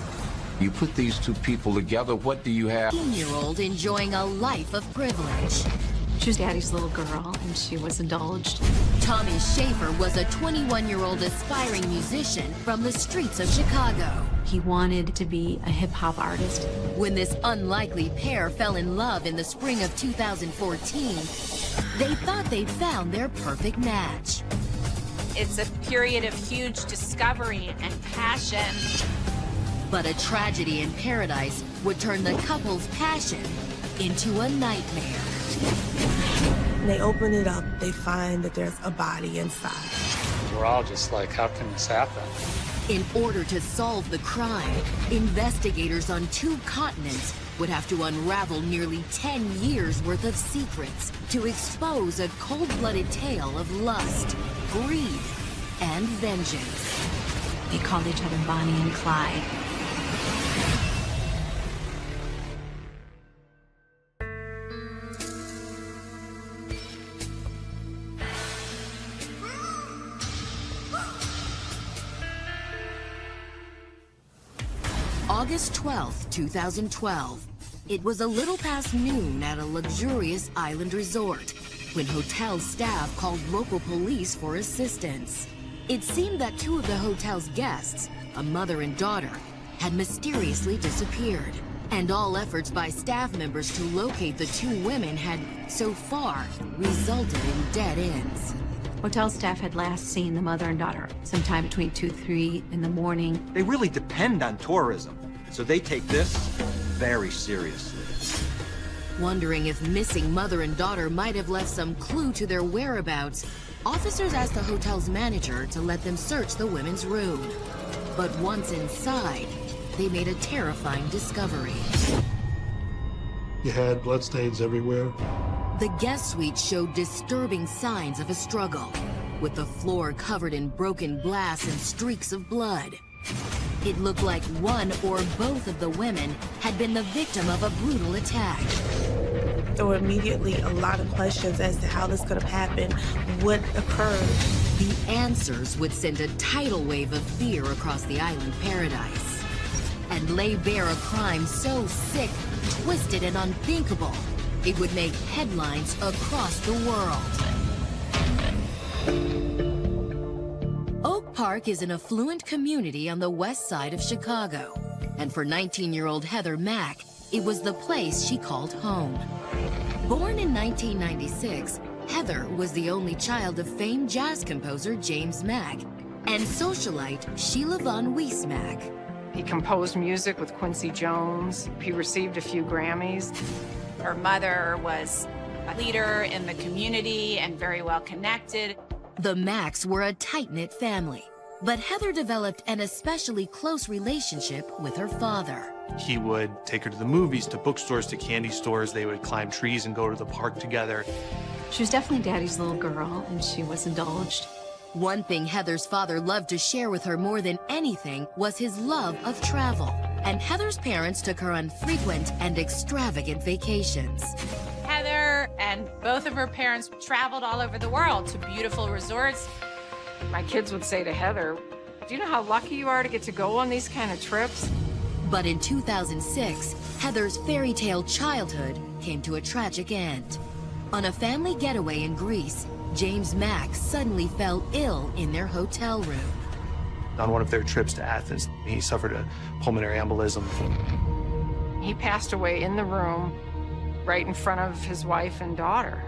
You put these two people together, what do you have? 18-year-old enjoying a life of privilege. She was Daddy's little girl, and she was indulged. Tommy Schaefer was a 21-year-old aspiring musician from the streets of Chicago. He wanted to be a hip-hop artist. When this unlikely pair fell in love in the spring of 2014, they thought they'd found their perfect match. It's a period of huge discovery and passion. But a tragedy in paradise would turn the couple's passion into a nightmare. When they open it up, they find that there's a body inside. We're all just like, how can this happen? In order to solve the crime, investigators on 2 continents would have to unravel nearly 10 years' worth of secrets to expose a cold-blooded tale of lust, greed, and vengeance. They called each other Bonnie and Clyde. August 12th, 2012. It was a little past noon at a luxurious island resort when hotel staff called local police for assistance. It seemed that 2 of the hotel's guests, a mother and daughter, had mysteriously disappeared, and all efforts by staff members to locate the 2 women had, so far, resulted in dead ends. Hotel staff had last seen the mother and daughter sometime between 2 and 3 in the morning. They really depend on tourism, so they take this very seriously. Wondering if missing mother and daughter might have left some clue to their whereabouts, officers asked the hotel's manager to let them search the women's room. But once inside, they made a terrifying discovery. You had bloodstains everywhere. The guest suite showed disturbing signs of a struggle, with the floor covered in broken glass and streaks of blood. It looked like one or both of the women had been the victim of a brutal attack. There were immediately a lot of questions as to how this could have happened, what occurred. The answers would send a tidal wave of fear across the island paradise and lay bare a crime so sick, twisted, and unthinkable, it would make headlines across the world. Oak Park is an affluent community on the west side of Chicago, and for 19-year-old Heather Mack, it was the place she called home. Born in 1996, Heather was the only child of famed jazz composer James Mack and socialite Sheila Von Weiss Mack. He composed music with Quincy Jones. He received a few Grammys. Her mother was a leader in the community and very well connected. The Macks were a tight-knit family, but Heather developed an especially close relationship with her father. He would take her to the movies, to bookstores, to candy stores. They would climb trees and go to the park together. She was definitely Daddy's little girl, and she was indulged. One thing Heather's father loved to share with her more than anything was his love of travel, and Heather's parents took her on frequent and extravagant vacations. Heather and both of her parents traveled all over the world to beautiful resorts. My kids would say to Heather, do you know how lucky you are to get to go on these kind of trips? But in 2006, Heather's fairy tale childhood came to a tragic end. On a family getaway in Greece, James Mack suddenly fell ill in their hotel room. On one of their trips to Athens, he suffered a pulmonary embolism. He passed away in the room right in front of his wife and daughter.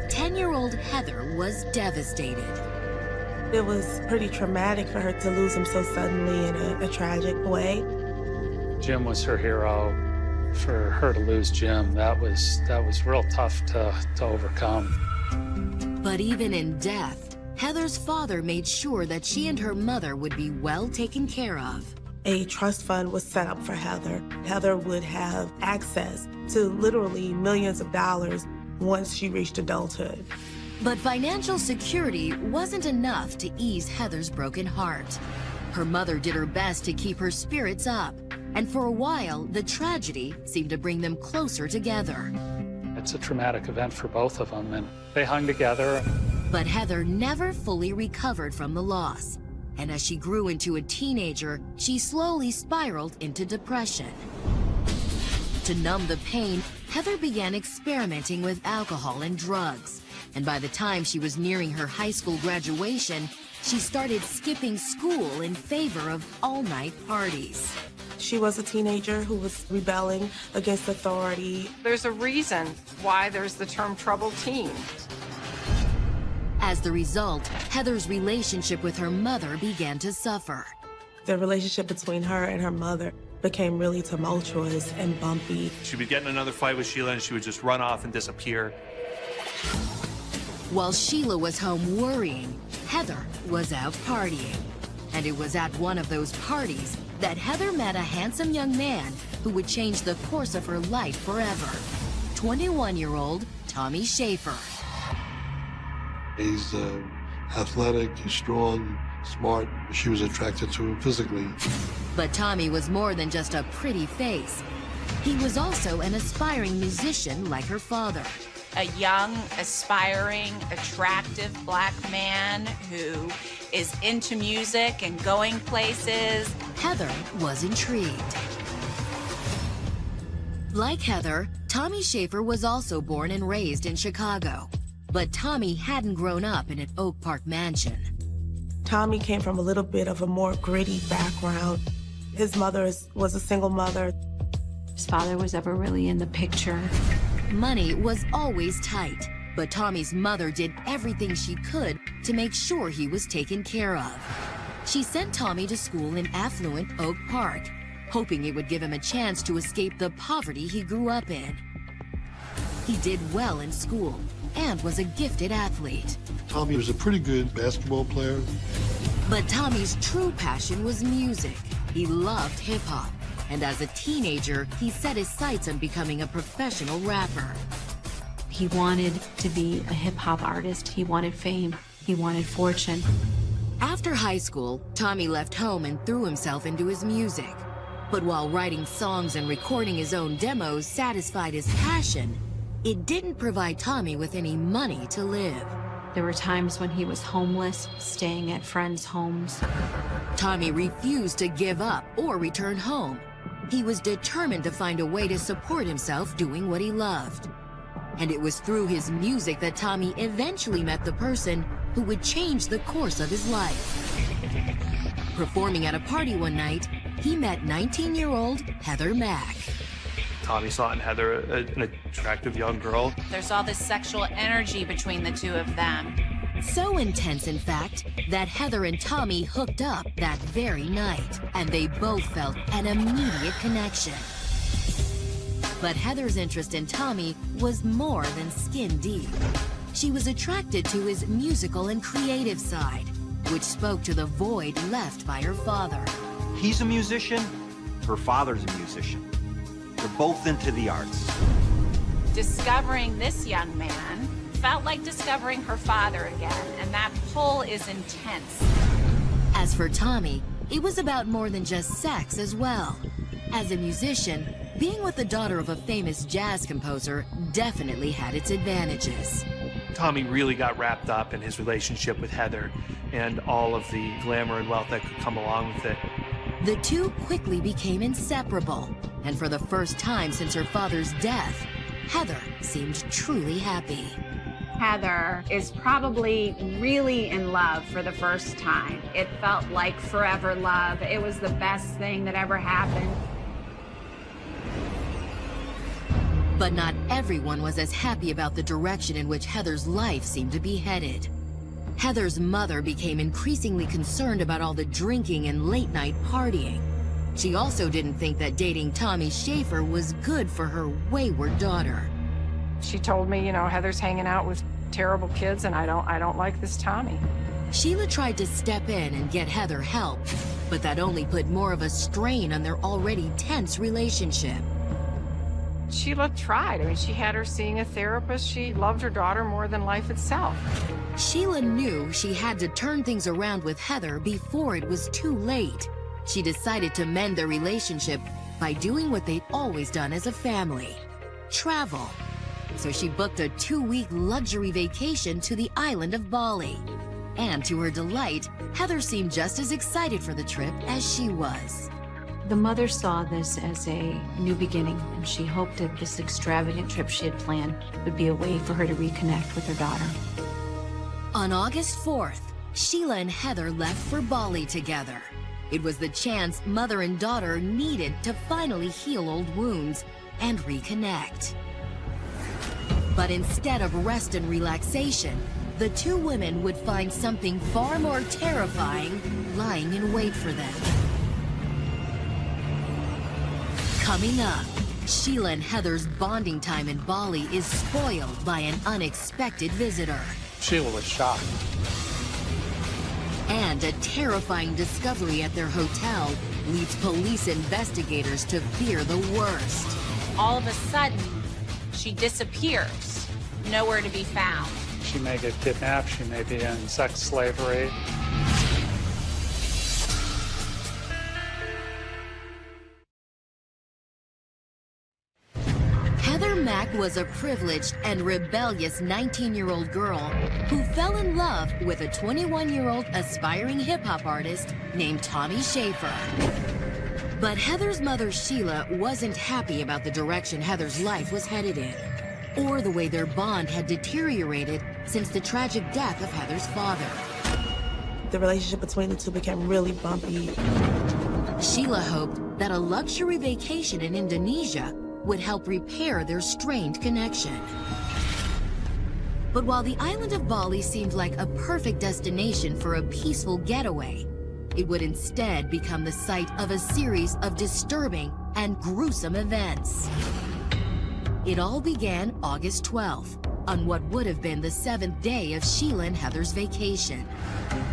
10-year-old Heather was devastated. It was pretty traumatic for her to lose him so suddenly in a tragic way. Jim was her hero. For her to lose Jim, that was real tough to overcome. But even in death, Heather's father made sure that she and her mother would be well taken care of. A trust fund was set up for Heather. Heather would have access to literally millions of dollars once she reached adulthood. But financial security wasn't enough to ease Heather's broken heart. Her mother did her best to keep her spirits up, and for a while, the tragedy seemed to bring them closer together. It's a traumatic event for both of them, and they hung together. But Heather never fully recovered from the loss. And as she grew into a teenager, she slowly spiraled into depression. To numb the pain, Heather began experimenting with alcohol and drugs. And by the time she was nearing her high school graduation, she started skipping school in favor of all-night parties. She was a teenager who was rebelling against authority. There's a reason why there's the term troubled teen. As the result, Heather's relationship with her mother began to suffer. The relationship between her and her mother became really tumultuous and bumpy. She would get in another fight with Sheila and she would just run off and disappear. While Sheila was home worrying, Heather was out partying. And it was at one of those parties that Heather met a handsome young man who would change the course of her life forever. 21-year-old Tommy Schaefer. He's athletic, he's strong, smart. She was attracted to him physically. But Tommy was more than just a pretty face. He was also an aspiring musician like her father. A young, aspiring, attractive black man who is into music and going places. Heather was intrigued. Like Heather, Tommy Schaefer was also born and raised in Chicago. But Tommy hadn't grown up in an Oak Park mansion. Tommy came from a little bit of a more gritty background. His mother was a single mother. His father was never really in the picture. Money was always tight, but Tommy's mother did everything she could to make sure he was taken care of. She sent Tommy to school in affluent Oak Park, hoping it would give him a chance to escape the poverty he grew up in. He did well in school and was a gifted athlete. Tommy was a pretty good basketball player. But Tommy's true passion was music. He loved hip-hop. And as a teenager, he set his sights on becoming a professional rapper. He wanted to be a hip-hop artist. He wanted fame. He wanted fortune. After high school, Tommy left home and threw himself into his music. But while writing songs and recording his own demos satisfied his passion, it didn't provide Tommy with any money to live. There were times when he was homeless, staying at friends' homes. Tommy refused to give up or return home. He was determined to find a way to support himself doing what he loved. And it was through his music that Tommy eventually met the person who would change the course of his life. Performing at a party one night, he met 19-year-old Heather Mack. Tommy saw in Heather an attractive young girl. There's all this sexual energy between the two of them. So intense, in fact, that Heather and Tommy hooked up that very night, and they both felt an immediate connection. But Heather's interest in Tommy was more than skin deep. She was attracted to his musical and creative side, which spoke to the void left by her father. He's a musician, her father's a musician. They're both into the arts. Discovering this young man felt like discovering her father again, and that pull is intense. As for Tommy, it was about more than just sex as well. As a musician, being with the daughter of a famous jazz composer definitely had its advantages. Tommy really got wrapped up in his relationship with Heather and all of the glamour and wealth that could come along with it. The two quickly became inseparable, and for the first time since her father's death, Heather seemed truly happy. Heather is probably really in love for the first time. It felt like forever love. It was the best thing that ever happened. But not everyone was as happy about the direction in which Heather's life seemed to be headed. Heather's mother became increasingly concerned about all the drinking and late-night partying. She also didn't think that dating Tommy Schaefer was good for her wayward daughter. She told me, you know, Heather's hanging out with terrible kids, and I don't like this Tommy. Sheila tried to step in and get Heather help, but that only put more of a strain on their already tense relationship. Sheila tried. I mean, she had her seeing a therapist. She loved her daughter more than life itself. Sheila knew she had to turn things around with Heather before it was too late. She decided to mend their relationship by doing what they'd always done as a family: travel. So she booked a 2-week luxury vacation to the island of Bali. And to her delight, Heather seemed just as excited for the trip as she was. The mother saw this as a new beginning, and she hoped that this extravagant trip she had planned would be a way for her to reconnect with her daughter. On August 4th, Sheila and Heather left for Bali together. It was the chance mother and daughter needed to finally heal old wounds and reconnect. But instead of rest and relaxation, the two women would find something far more terrifying lying in wait for them. Coming up, Sheila and Heather's bonding time in Bali is spoiled by an unexpected visitor. Sheila was shocked. And a terrifying discovery at their hotel leads police investigators to fear the worst. All of a sudden, she disappears, nowhere to be found. She may get kidnapped. She may be in sex slavery. Heather Mack was a privileged and rebellious 19-year-old girl who fell in love with a 21-year-old aspiring hip-hop artist named Tommy Schaefer. But Heather's mother, Sheila, wasn't happy about the direction Heather's life was headed in, or the way their bond had deteriorated since the tragic death of Heather's father. The relationship between the two became really bumpy. Sheila hoped that a luxury vacation in Indonesia would help repair their strained connection. But while the island of Bali seemed like a perfect destination for a peaceful getaway, it would instead become the site of a series of disturbing and gruesome events. It all began August 12th, on what would have been the 7th day of Sheila and Heather's vacation.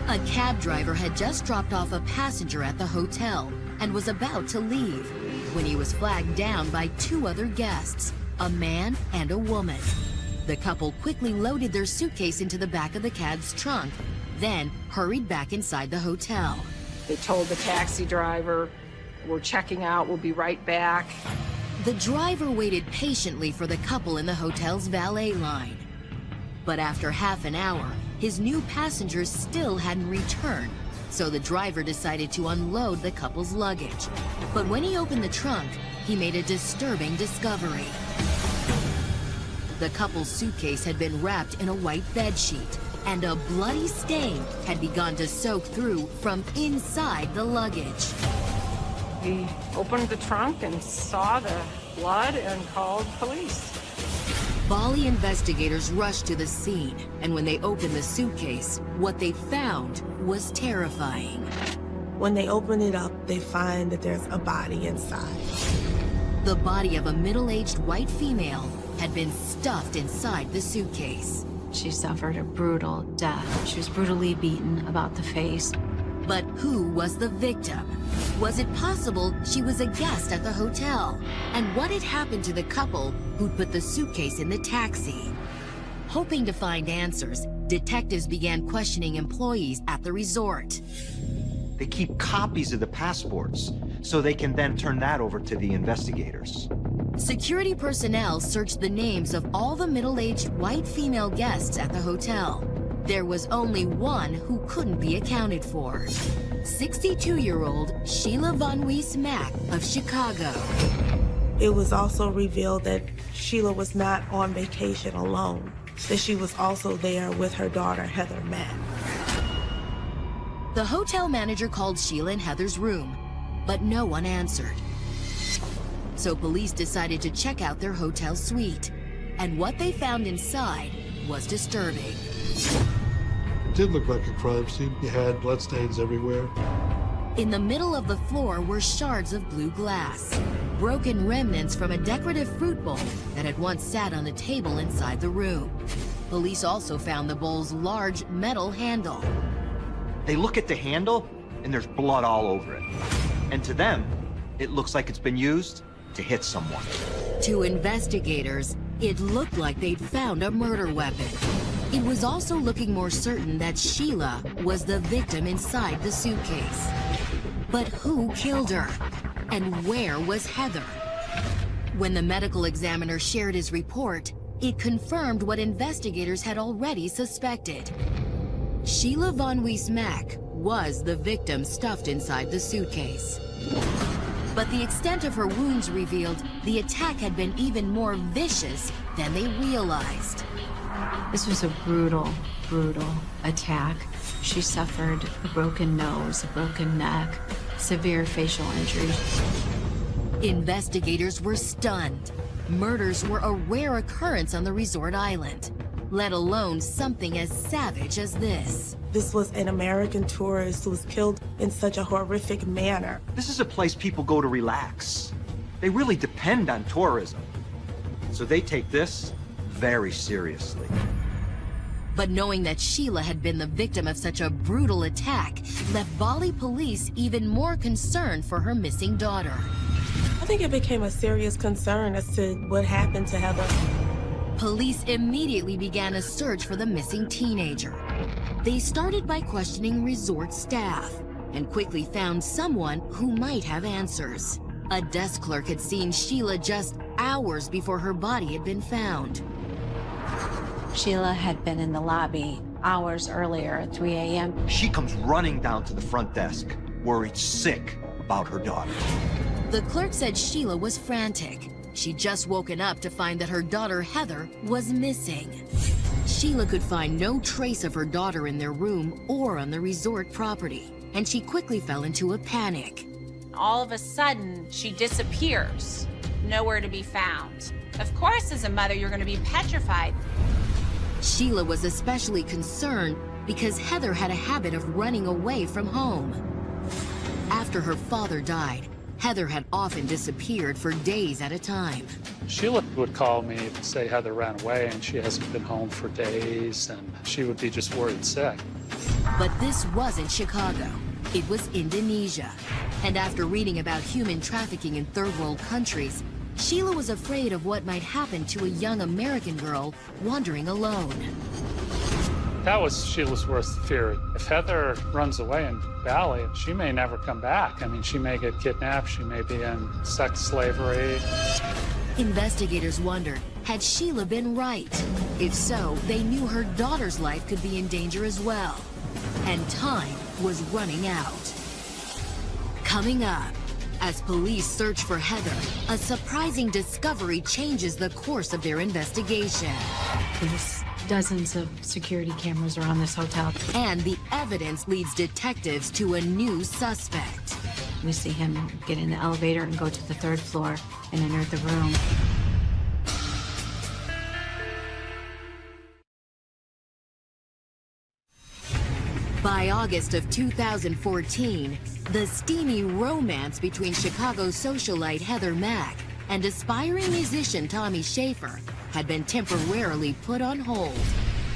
A cab driver had just dropped off a passenger at the hotel and was about to leave when he was flagged down by 2 other guests, a man and a woman. The couple quickly loaded their suitcase into the back of the cab's trunk, then hurried back inside the hotel. They told the taxi driver, "We're checking out, we'll be right back." The driver waited patiently for the couple in the hotel's valet line. But after half an hour, his new passengers still hadn't returned, so the driver decided to unload the couple's luggage. But when he opened the trunk, he made a disturbing discovery. The couple's suitcase had been wrapped in a white bedsheet, and a bloody stain had begun to soak through from inside the luggage. He opened the trunk and saw the blood and called police. Bali investigators rushed to the scene, and when they opened the suitcase, what they found was terrifying. When they open it up, they find that there's a body inside. The body of a middle-aged white female had been stuffed inside the suitcase. She suffered a brutal death. She was brutally beaten about the face. But who was the victim? Was it possible she was a guest at the hotel? And what had happened to the couple who'd put the suitcase in the taxi? Hoping to find answers, detectives began questioning employees at the resort. They keep copies of the passports, so they can then turn that over to the investigators. Security personnel searched the names of all the middle-aged white female guests at the hotel. There was only one who couldn't be accounted for. 62-year-old 𝘽𝙤𝙙𝒊𝒏𝒈 of Chicago. It was also revealed that Sheila was not on vacation alone, that she was also there with her daughter, Heather Mack. The hotel manager called Sheila in Heather's room, but no one answered. So police decided to check out their hotel suite, and what they found inside was disturbing. It did look like a crime scene. You had bloodstains everywhere. In the middle of the floor were shards of blue glass, broken remnants from a decorative fruit bowl that had once sat on a table inside the room. Police also found the bowl's large metal handle. They look at the handle, and there's blood all over it. And to them, it looks like it's been used to hit someone. To investigators, it looked like they'd found a murder weapon. It was also looking more certain that Sheila was the victim inside the suitcase. But who killed her? And where was Heather? When the medical examiner shared his report, it confirmed what investigators had already suspected. 𝘽𝙤𝙙𝒊𝒏𝒈 was the victim stuffed inside the suitcase. But the extent of her wounds revealed the attack had been even more vicious than they realized. This was a brutal, brutal attack. She suffered a broken nose, a broken neck, severe facial injuries. Investigators were stunned. Murders were a rare occurrence on the resort island, let alone something as savage as this. This was an American tourist who was killed in such a horrific manner. This is a place people go to relax. They really depend on tourism. So they take this very seriously. But knowing that Sheila had been the victim of such a brutal attack left Bali police even more concerned for her missing daughter. I think it became a serious concern as to what happened to Heather. Police immediately began a search for the missing teenager. They started by questioning resort staff and quickly found someone who might have answers. A desk clerk had seen Sheila just hours before her body had been found. Sheila had been in the lobby hours earlier at 3 a.m. She comes running down to the front desk, worried sick about her daughter. The clerk said Sheila was frantic. She'd just woken up to find that her daughter, Heather, was missing. Sheila could find no trace of her daughter in their room or on the resort property, and she quickly fell into a panic. All of a sudden, she disappears, nowhere to be found. Of course, as a mother, you're going to be petrified. Sheila was especially concerned because Heather had a habit of running away from home. After her father died, Heather had often disappeared for days at a time. Sheila would call me to say Heather ran away and she hasn't been home for days, and she would be just worried sick. But this wasn't Chicago. It was Indonesia. And after reading about human trafficking in third world countries, Sheila was afraid of what might happen to a young American girl wandering alone. That was Sheila's worst fear. If Heather runs away in Bali, she may never come back. I mean, she may get kidnapped, she may be in sex slavery. Investigators wondered, had Sheila been right? If so, they knew her daughter's life could be in danger as well. And time was running out. Coming up, as police search for Heather, a surprising discovery changes the course of their investigation. There's dozens of security cameras around this hotel. And the evidence leads detectives to a new suspect. We see him get in the elevator and go to the third floor and enter the room. By August of 2014, the steamy romance between Chicago socialite Heather Mack and aspiring musician Tommy Schaefer had been temporarily put on hold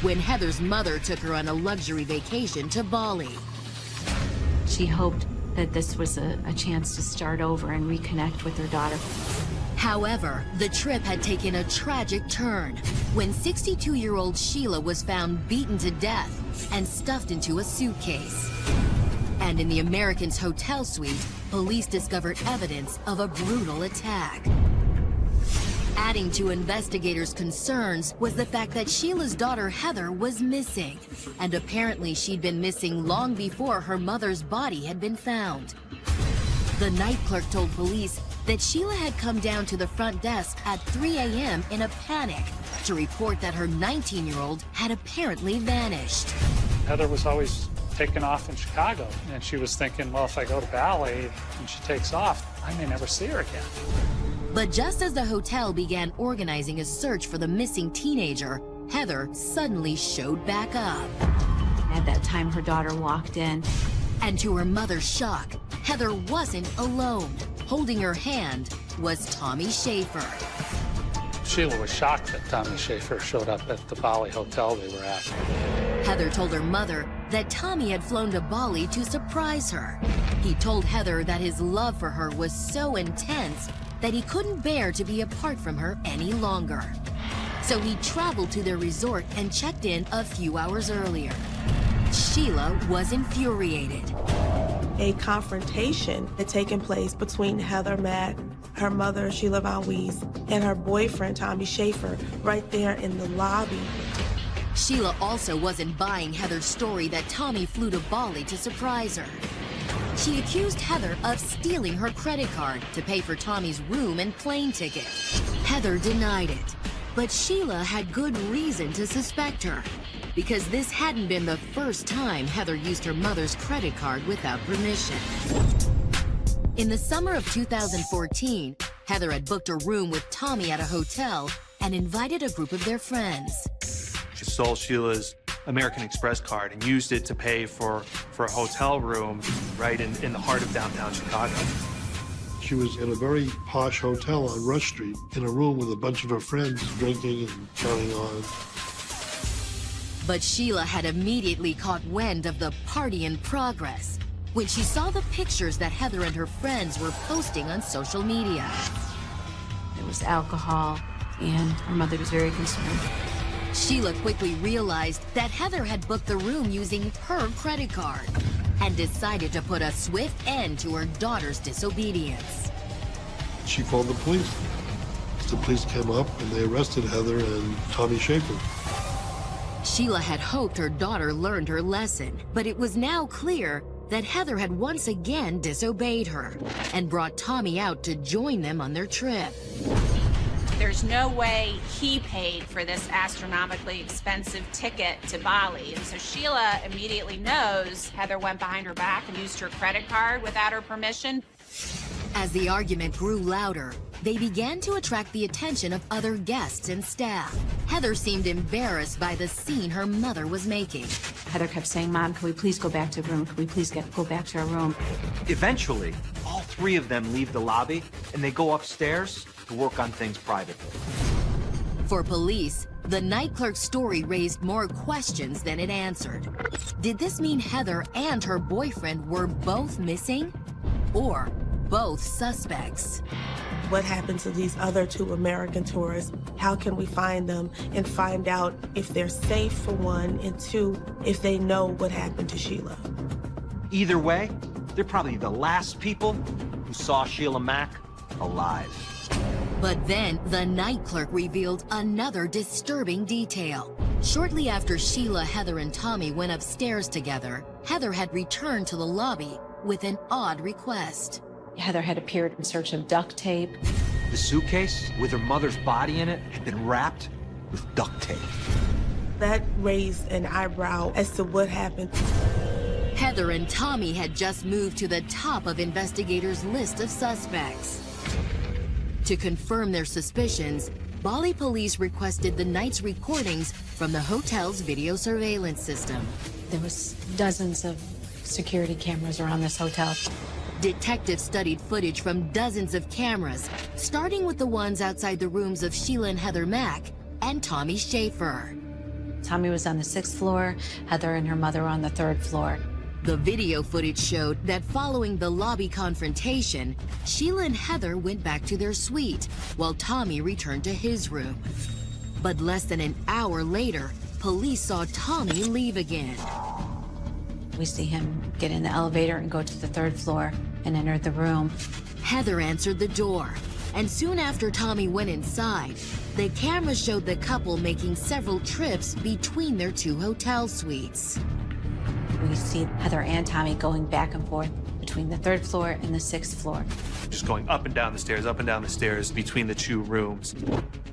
when Heather's mother took her on a luxury vacation to Bali. She hoped that this was a chance to start over and reconnect with her daughter. However, the trip had taken a tragic turn when 62-year-old Sheila was found beaten to death and stuffed into a suitcase. And in the American's hotel suite, police discovered evidence of a brutal attack. Adding to investigators' concerns was the fact that Sheila's daughter Heather was missing, and apparently she'd been missing long before her mother's body had been found. The night clerk told police that Sheila had come down to the front desk at 3 a.m. in a panic to report that her 19-year-old had apparently vanished. Heather was always taken off in Chicago, and she was thinking, well, if I go to Bali and she takes off, I may never see her again. But just as the hotel began organizing a search for the missing teenager, Heather suddenly showed back up. At that time, her daughter walked in. And to her mother's shock, Heather wasn't alone. Holding her hand was Tommy Schaefer. Sheila was shocked that Tommy Schaefer showed up at the Bali hotel they were at. Heather told her mother that Tommy had flown to Bali to surprise her. He told Heather that his love for her was so intense that he couldn't bear to be apart from her any longer. So he traveled to their resort and checked in a few hours earlier. Sheila was infuriated. A confrontation had taken place between Heather Mack, her mother, 𝘽𝙤𝙙𝒊𝒏𝒈, and her boyfriend, Tommy Schaefer, right there in the lobby. Sheila also wasn't buying Heather's story that Tommy flew to Bali to surprise her. She accused Heather of stealing her credit card to pay for Tommy's room and plane ticket. Heather denied it, but Sheila had good reason to suspect her, because this hadn't been the first time Heather used her mother's credit card without permission. In the summer of 2014, Heather had booked a room with Tommy at a hotel and invited a group of their friends. She stole Sheila's American Express card and used it to pay for a hotel room right in the heart of downtown Chicago. She was in a very posh hotel on Rush Street in a room with a bunch of her friends drinking and carrying on. But Sheila had immediately caught wind of the party in progress when she saw the pictures that Heather and her friends were posting on social media. There was alcohol, and her mother was very concerned. Sheila quickly realized that Heather had booked the room using her credit card and decided to put a swift end to her daughter's disobedience. She called the police. The police came up and they arrested Heather and Tommy Schaefer. Sheila had hoped her daughter learned her lesson, but it was now clear that Heather had once again disobeyed her and brought Tommy out to join them on their trip. There's no way he paid for this astronomically expensive ticket to Bali. And so Sheila immediately knows Heather went behind her back and used her credit card without her permission. As the argument grew louder, they began to attract the attention of other guests and staff. Heather seemed embarrassed by the scene her mother was making. Heather kept saying, "Mom, can we please go back to the room? Can we please go back to our room?" Eventually, all three of them leave the lobby and they go upstairs to work on things privately. For police, the night clerk's story raised more questions than it answered. Did this mean Heather and her boyfriend were both missing? Or both suspects? What happened to these other two American tourists? How can we find them and find out if they're safe, for one, and two, if they know what happened to Sheila? Either way, they're probably the last people who saw Sheila Mack alive. But then the night clerk revealed another disturbing detail. Shortly after Sheila, Heather, and Tommy went upstairs together, Heather had returned to the lobby with an odd request. Heather had appeared in search of duct tape. The suitcase with her mother's body in it had been wrapped with duct tape. That raised an eyebrow as to what happened. Heather and Tommy had just moved to the top of investigators' list of suspects. To confirm their suspicions, Bali police requested the night's recordings from the hotel's video surveillance system. There was dozens of security cameras around this hotel. Detectives studied footage from dozens of cameras, starting with the ones outside the rooms of Sheila and Heather Mack and Tommy Schaefer. Tommy was on the 6th floor, Heather and her mother were on the 3rd floor. The video footage showed that following the lobby confrontation, Sheila and Heather went back to their suite, while Tommy returned to his room. But less than an hour later, police saw Tommy leave again. We see him get in the elevator and go to the 3rd floor and enter the room. Heather answered the door, And soon after Tommy went inside, the camera showed the couple making several trips between their 2 hotel suites. We see Heather and Tommy going back and forth between the 3rd floor and the 6th floor. Just going up and down the stairs, up and down the stairs between the 2 rooms.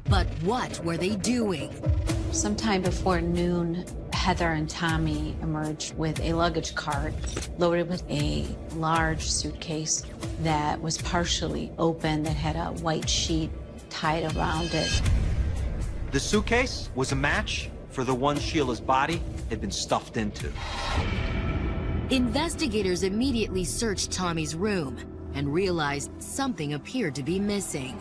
But what were they doing? Sometime before noon, Heather and Tommy emerged with a luggage cart loaded with a large suitcase that was partially open, that had a white sheet tied around it. The suitcase was a match for the one Sheila's body had been stuffed into. Investigators immediately searched Tommy's room and realized something appeared to be missing.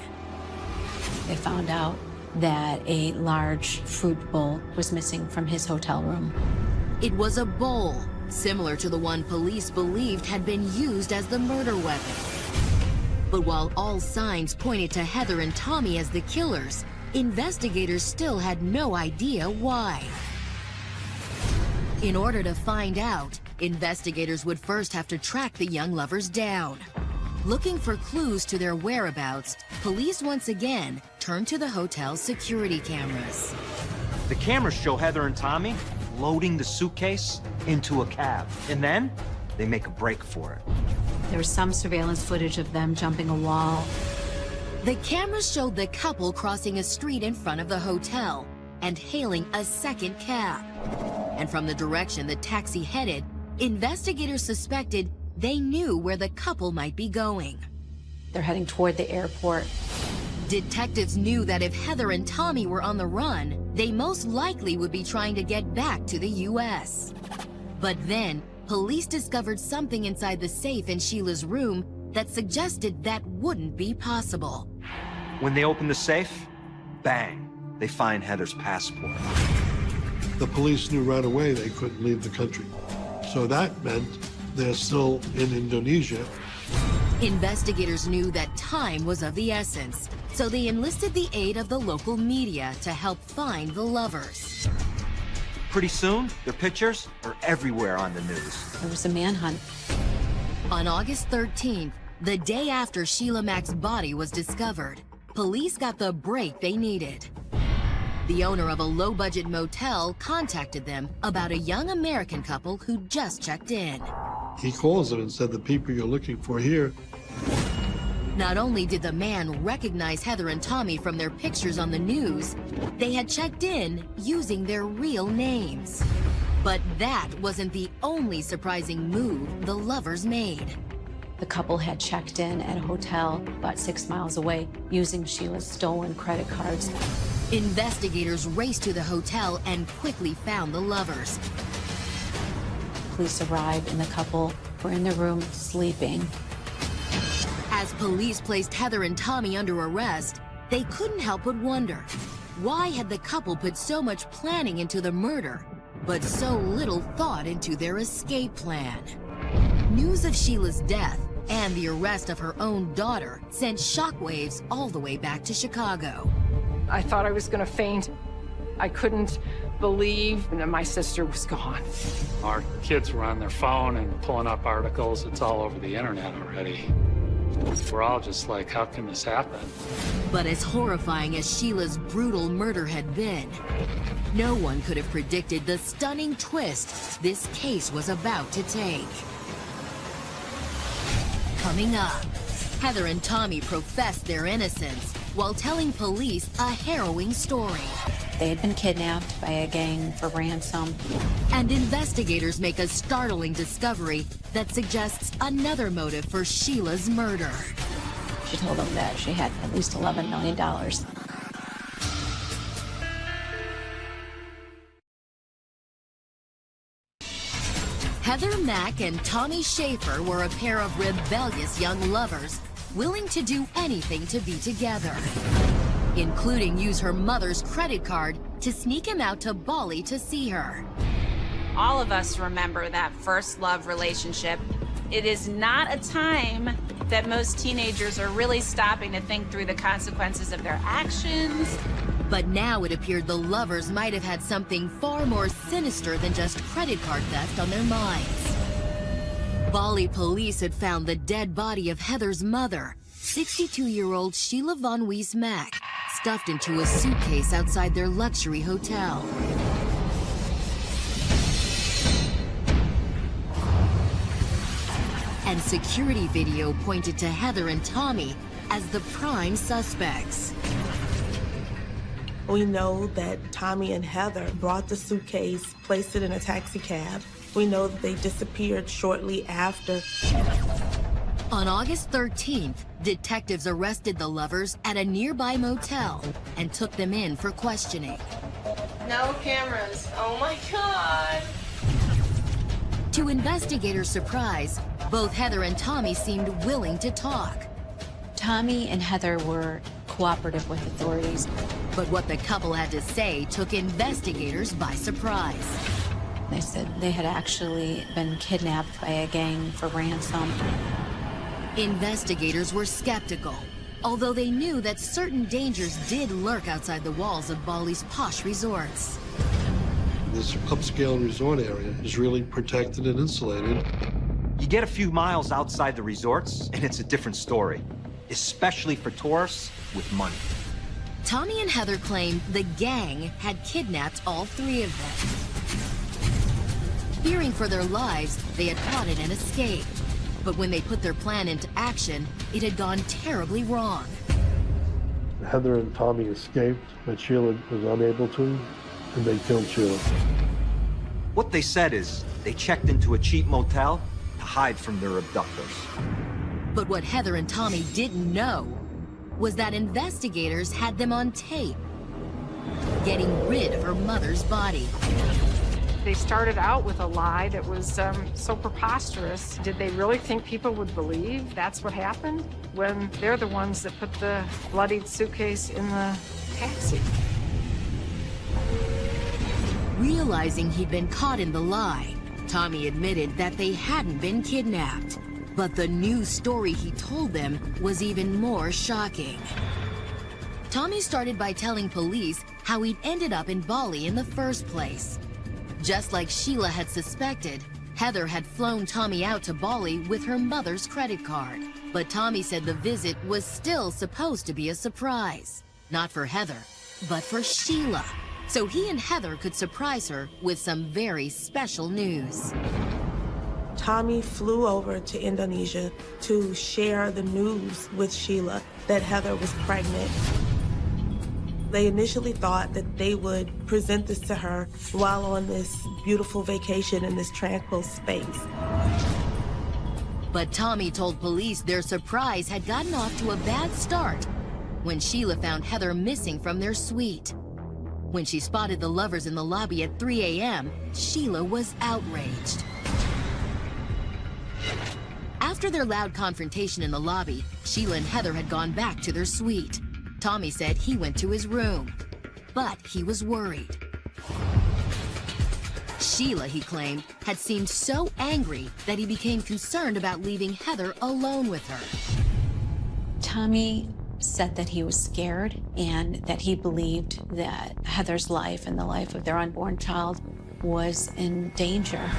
They found out that a large fruit bowl was missing from his hotel room. It was a bowl, similar to the one police believed had been used as the murder weapon. But while all signs pointed to Heather and Tommy as the killers, investigators still had no idea why. In order to find out, investigators would first have to track the young lovers down. Looking for clues to their whereabouts, police once again turned to the hotel's security cameras. The cameras show Heather and Tommy loading the suitcase into a cab, and then they make a break for it. There was some surveillance footage of them jumping a wall. The cameras showed the couple crossing a street in front of the hotel and hailing a second cab. And from the direction the taxi headed, investigators suspected they knew where the couple might be going. They're heading toward the airport. Detectives knew that if Heather and Tommy were on the run, they most likely would be trying to get back to the U.S. But then, police discovered something inside the safe in Sheila's room that suggested that wouldn't be possible. When they open the safe, bang, they find Heather's passport. The police knew right away they couldn't leave the country. So that meant they're still in Indonesia. Investigators knew that time was of the essence, so they enlisted the aid of the local media to help find the lovers. Pretty soon, their pictures are everywhere on the news. There was a manhunt. On August 13th, the day after Sheila Mack's body was discovered, police got the break they needed. The owner of a low-budget motel contacted them about a young American couple who just checked in. He calls them and said, the people you're looking for here. Not only did the man recognize Heather and Tommy from their pictures on the news, they had checked in using their real names. But that wasn't the only surprising move the lovers made. The couple had checked in at a hotel about 6 miles away using Sheila's stolen credit cards. Investigators raced to the hotel and quickly found the lovers. Police arrived and the couple were in their room sleeping. As police placed Heather and Tommy under arrest, they couldn't help but wonder, why had the couple put so much planning into the murder, but so little thought into their escape plan? News of Sheila's death and the arrest of her own daughter sent shockwaves all the way back to Chicago. I thought I was gonna faint. I couldn't believe that my sister was gone. Our kids were on their phone and pulling up articles. It's all over the internet already. We're all just like, how can this happen? But as horrifying as Sheila's brutal murder had been, no one could have predicted the stunning twist this case was about to take. Coming up, Heather and Tommy professed their innocence while telling police a harrowing story. They had been kidnapped by a gang for ransom. And investigators make a startling discovery that suggests another motive for Sheila's murder. She told them that she had at least $11 million. Heather Mack and Tommy Schaefer were a pair of rebellious young lovers willing to do anything to be together, including use her mother's credit card to sneak him out to Bali to see her. All of us remember that first love relationship. It is not a time that most teenagers are really stopping to think through the consequences of their actions. But now it appeared the lovers might have had something far more sinister than just credit card theft on their minds. Bali police had found the dead body of Heather's mother 62-year-old 𝘽𝙤𝙙𝒊𝒏𝒈 stuffed into a suitcase outside their luxury hotel. And security video pointed to Heather and Tommy as the prime suspects. We know that Tommy and Heather brought the suitcase, placed it in a taxi cab. We know that they disappeared shortly after. On August 13th, detectives arrested the lovers at a nearby motel and took them in for questioning. No cameras. Oh my God. To investigators' surprise, both Heather and Tommy seemed willing to talk. Tommy and Heather were cooperative with authorities. But what the couple had to say took investigators by surprise. They said they had actually been kidnapped by a gang for ransom. Investigators were skeptical, although they knew that certain dangers did lurk outside the walls of Bali's posh resorts. This upscale resort area is really protected and insulated. You get a few miles outside the resorts, and it's a different story, especially for tourists with money. Tommy and Heather claimed the gang had kidnapped all three of them. Fearing for their lives, they had plotted and escaped. But when they put their plan into action, it had gone terribly wrong. Heather and Tommy escaped, but Sheila was unable to, and they killed Sheila. What they said is they checked into a cheap motel to hide from their abductors. But what Heather and Tommy didn't know was that investigators had them on tape, getting rid of her mother's body. They started out with a lie that was so preposterous. Did they really think people would believe that's what happened when they're the ones that put the bloodied suitcase in the taxi? Realizing he'd been caught in the lie, Tommy admitted that they hadn't been kidnapped. But the new story he told them was even more shocking. Tommy started by telling police how he'd ended up in Bali in the first place. Just like Sheila had suspected, Heather had flown Tommy out to Bali with her mother's credit card. But Tommy said the visit was still supposed to be a surprise. Not for Heather, but for Sheila. So he and Heather could surprise her with some very special news. Tommy flew over to Indonesia to share the news with Sheila that Heather was pregnant. They initially thought that they would present this to her while on this beautiful vacation in this tranquil space. But Tommy told police their surprise had gotten off to a bad start when Sheila found Heather missing from their suite. When she spotted the lovers in the lobby at 3 a.m., Sheila was outraged. After their loud confrontation in the lobby, Sheila and Heather had gone back to their suite. Tommy said he went to his room, but he was worried. Sheila, he claimed, had seemed so angry that he became concerned about leaving Heather alone with her. Tommy said that he was scared and that he believed that Heather's life and the life of their unborn child was in danger.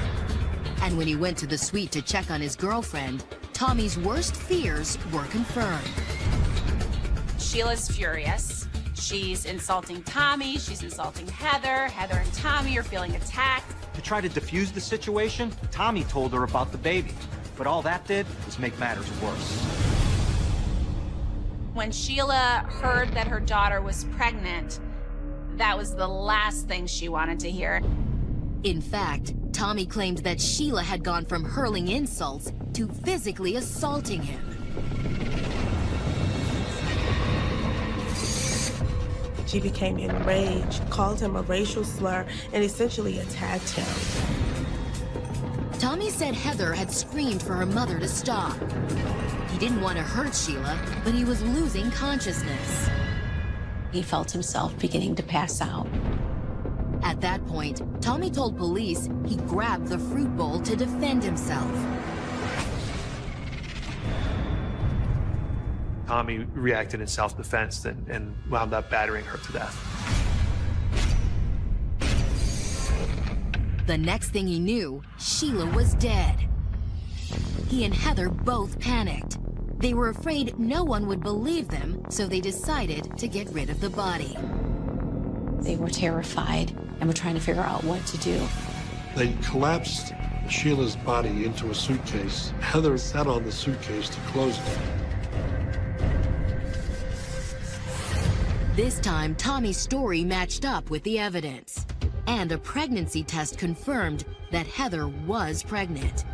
And when he went to the suite to check on his girlfriend, Tommy's worst fears were confirmed. Sheila's furious. She's insulting Tommy, she's insulting Heather. Heather and Tommy are feeling attacked. To try to defuse the situation, Tommy told her about the baby. But all that did was make matters worse. When Sheila heard that her daughter was pregnant, that was the last thing she wanted to hear. In fact, Tommy claimed that Sheila had gone from hurling insults to physically assaulting him. She became enraged, called him a racial slur, and essentially attacked him. Tommy said Heather had screamed for her mother to stop. He didn't want to hurt Sheila, but he was losing consciousness. He felt himself beginning to pass out. At that point, Tommy told police he grabbed the fruit bowl to defend himself. Tommy reacted in self-defense and wound up battering her to death. The next thing he knew, Sheila was dead. He and Heather both panicked. They were afraid no one would believe them, so they decided to get rid of the body. They were terrified and were trying to figure out what to do. They collapsed Sheila's body into a suitcase. Heather sat on the suitcase to close it. This time, Tommy's story matched up with the evidence, and a pregnancy test confirmed that Heather was pregnant.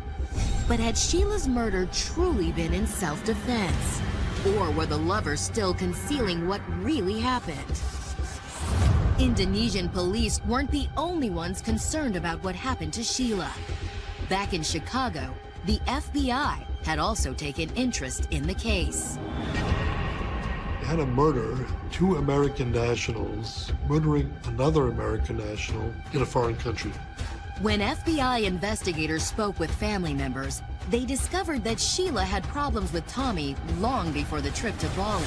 But had Sheila's murder truly been in self-defense? Or were the lovers still concealing what really happened? Indonesian police weren't the only ones concerned about what happened to Sheila. Back in Chicago, the FBI had also taken interest in the case. They had a murder, 2 American nationals murdering another American national in a foreign country. When FBI investigators spoke with family members, they discovered that Sheila had problems with Tommy long before the trip to Bali.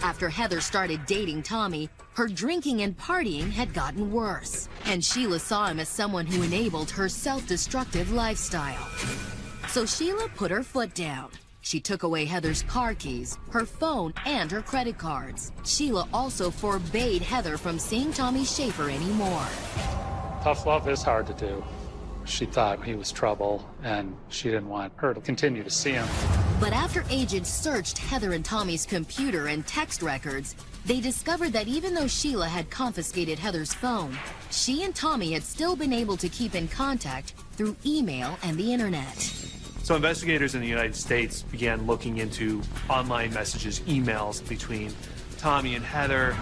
After Heather started dating Tommy, her drinking and partying had gotten worse, and Sheila saw him as someone who enabled her self-destructive lifestyle. So Sheila put her foot down. She took away Heather's car keys, her phone, and her credit cards. Sheila also forbade Heather from seeing Tommy Schaefer anymore. Tough love is hard to do. She thought he was trouble, and she didn't want her to continue to see him. But after agents searched Heather and Tommy's computer and text records, they discovered that even though Sheila had confiscated Heather's phone, she and Tommy had still been able to keep in contact through email and the internet. So investigators in the United States began looking into online messages, emails between Tommy and Heather.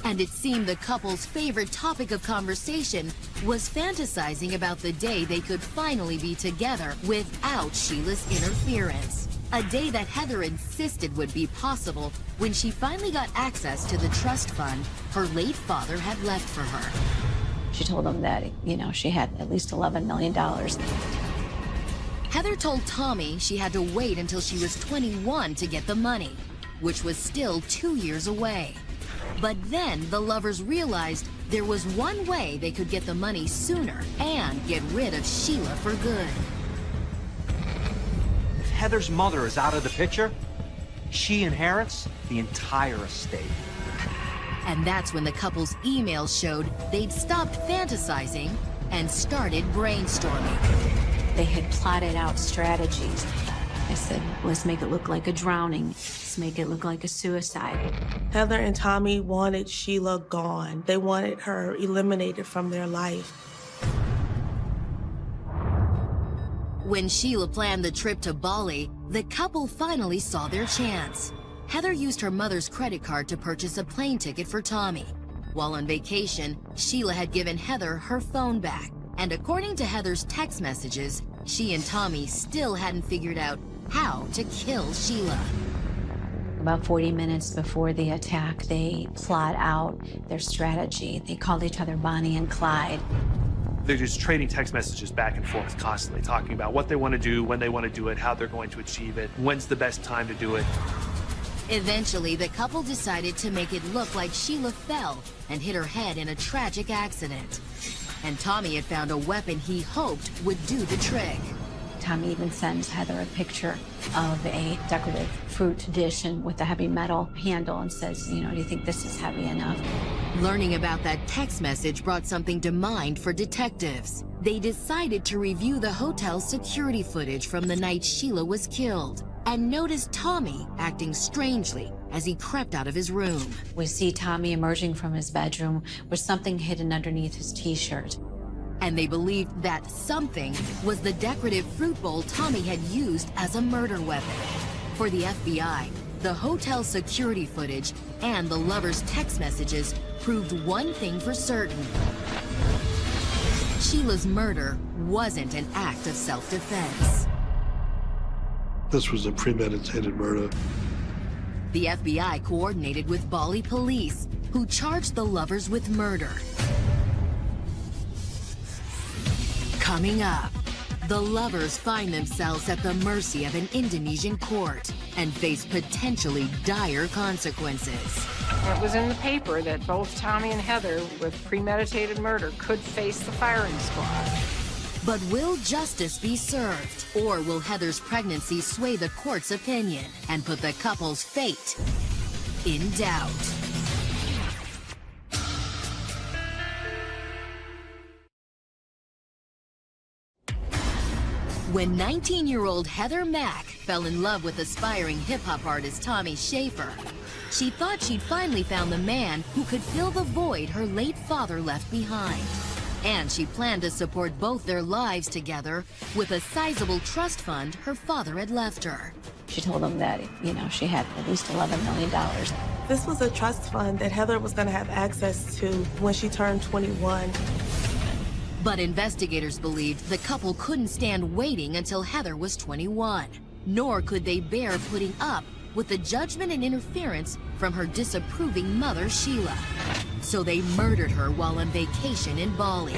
And it seemed the couple's favorite topic of conversation was fantasizing about the day they could finally be together without Sheila's interference. A day that Heather insisted would be possible when she finally got access to the trust fund her late father had left for her. She told him that, she had at least $11 million. Heather told Tommy she had to wait until she was 21 to get the money, which was still 2 years away. But then the lovers realized there was one way they could get the money sooner and get rid of Sheila for good. If Heather's mother is out of the picture, she inherits the entire estate. And that's when the couple's emails showed they'd stopped fantasizing and started brainstorming. They had plotted out strategies. I said, let's make it look like a drowning. Let's make it look like a suicide. Heather and Tommy wanted Sheila gone. They wanted her eliminated from their life. When Sheila planned the trip to Bali, the couple finally saw their chance. Heather used her mother's credit card to purchase a plane ticket for Tommy. While on vacation, Sheila had given Heather her phone back. And according to Heather's text messages, she and Tommy still hadn't figured out how to kill Sheila. About 40 minutes before the attack, they plot out their strategy. They called each other Bonnie and Clyde. They're just trading text messages back and forth constantly, talking about what they want to do, when they want to do it, how they're going to achieve it, when's the best time to do it. Eventually, the couple decided to make it look like Sheila fell and hit her head in a tragic accident. And Tommy had found a weapon he hoped would do the trick. Tommy even sends Heather a picture of a decorative fruit dish and with a heavy metal handle and says, do you think this is heavy enough? Learning about that text message brought something to mind for detectives. They decided to review the hotel's security footage from the night Sheila was killed and noticed Tommy acting strangely as he crept out of his room. We see Tommy emerging from his bedroom with something hidden underneath his t-shirt. And they believed that something was the decorative fruit bowl Tommy had used as a murder weapon. For the FBI, the hotel security footage and the lovers' text messages proved one thing for certain. Sheila's murder wasn't an act of self-defense. This was a premeditated murder. The FBI coordinated with Bali police, who charged the lovers with murder. Coming up, the lovers find themselves at the mercy of an Indonesian court and face potentially dire consequences. It was in the paper that both Tommy and Heather, with premeditated murder, could face the firing squad. But will justice be served? Or will Heather's pregnancy sway the court's opinion and put the couple's fate in doubt? When 19-year-old Heather Mack fell in love with aspiring hip-hop artist Tommy Schaefer, she thought she'd finally found the man who could fill the void her late father left behind. And she planned to support both their lives together with a sizable trust fund her father had left her. She told him that, she had at least $11 million. This was a trust fund that Heather was going to have access to when she turned 21. But investigators believed the couple couldn't stand waiting until Heather was 21, nor could they bear putting up with the judgment and interference from her disapproving mother, Sheila. So they murdered her while on vacation in Bali.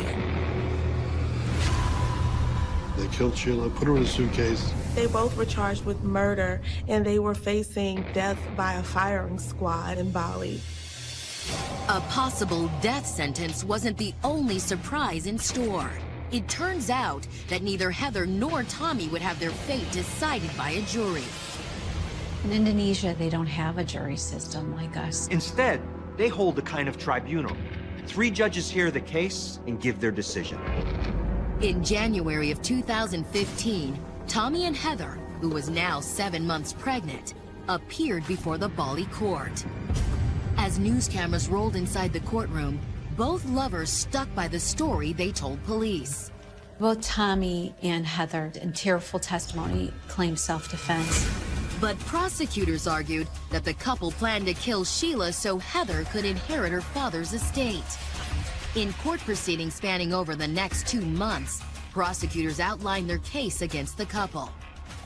They killed Sheila, put her in a suitcase. They both were charged with murder, and they were facing death by a firing squad in Bali. A possible death sentence wasn't the only surprise in store. It turns out that neither Heather nor Tommy would have their fate decided by a jury. In Indonesia, they don't have a jury system like us. Instead, they hold a kind of tribunal. 3 judges hear the case and give their decision. In January of 2015, Tommy and Heather, who was now 7 months pregnant, appeared before the Bali court. As news cameras rolled inside the courtroom, both lovers stuck by the story they told police. Both Tommy and Heather, in tearful testimony, claimed self-defense. But prosecutors argued that the couple planned to kill Sheila so Heather could inherit her father's estate. In court proceedings spanning over the next 2 months, prosecutors outlined their case against the couple.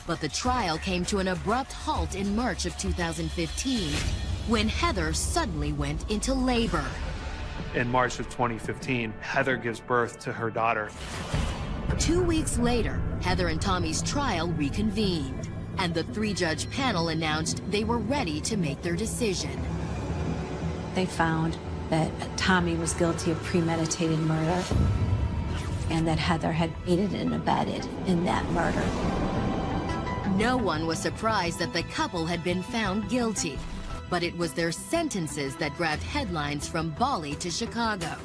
But the trial came to an abrupt halt in March of 2015, when Heather suddenly went into labor. In March of 2015, Heather gives birth to her daughter. 2 weeks later, Heather and Tommy's trial reconvened, and the 3-judge panel announced they were ready to make their decision. They found that Tommy was guilty of premeditated murder and that Heather had aided and abetted in that murder. No one was surprised that the couple had been found guilty, but it was their sentences that grabbed headlines from Bali to Chicago.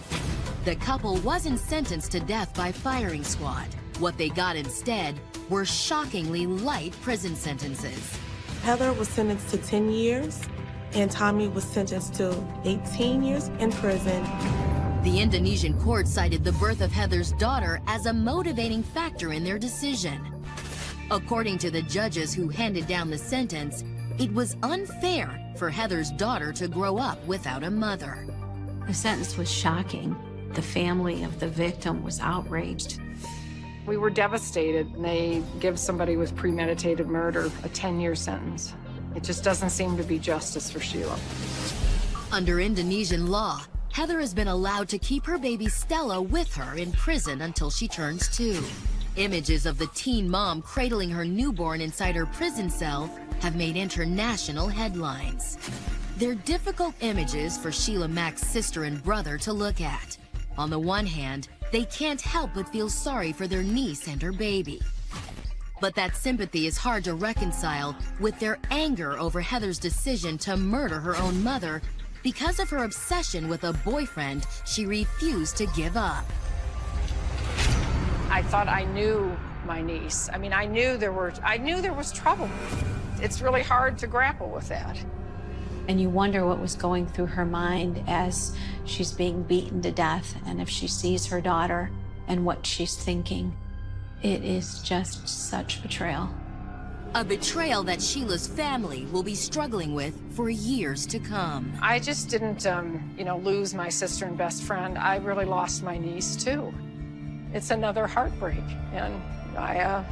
The couple wasn't sentenced to death by firing squad. What they got instead were shockingly light prison sentences. Heather was sentenced to 10 years, and Tommy was sentenced to 18 years in prison. The Indonesian court cited the birth of Heather's daughter as a motivating factor in their decision. According to the judges who handed down the sentence, it was unfair for Heather's daughter to grow up without a mother. The sentence was shocking. The family of the victim was outraged. We were devastated. They give somebody with premeditated murder a 10-year sentence. It just doesn't seem to be justice for Sheila. Under Indonesian law, Heather has been allowed to keep her baby Stella with her in prison until she turns 2. Images of the teen mom cradling her newborn inside her prison cell have made international headlines. They're difficult images for Sheila Mack's sister and brother to look at. On the one hand, they can't help but feel sorry for their niece and her baby. But that sympathy is hard to reconcile with their anger over Heather's decision to murder her own mother because of her obsession with a boyfriend she refused to give up. I thought I knew my niece. I mean, I knew there was trouble. It's really hard to grapple with that. And you wonder what was going through her mind as she's being beaten to death, and if she sees her daughter and what she's thinking. It is just such betrayal. A betrayal that Sheila's family will be struggling with for years to come. I just didn't, lose my sister and best friend. I really lost my niece, too. It's another heartbreak, and I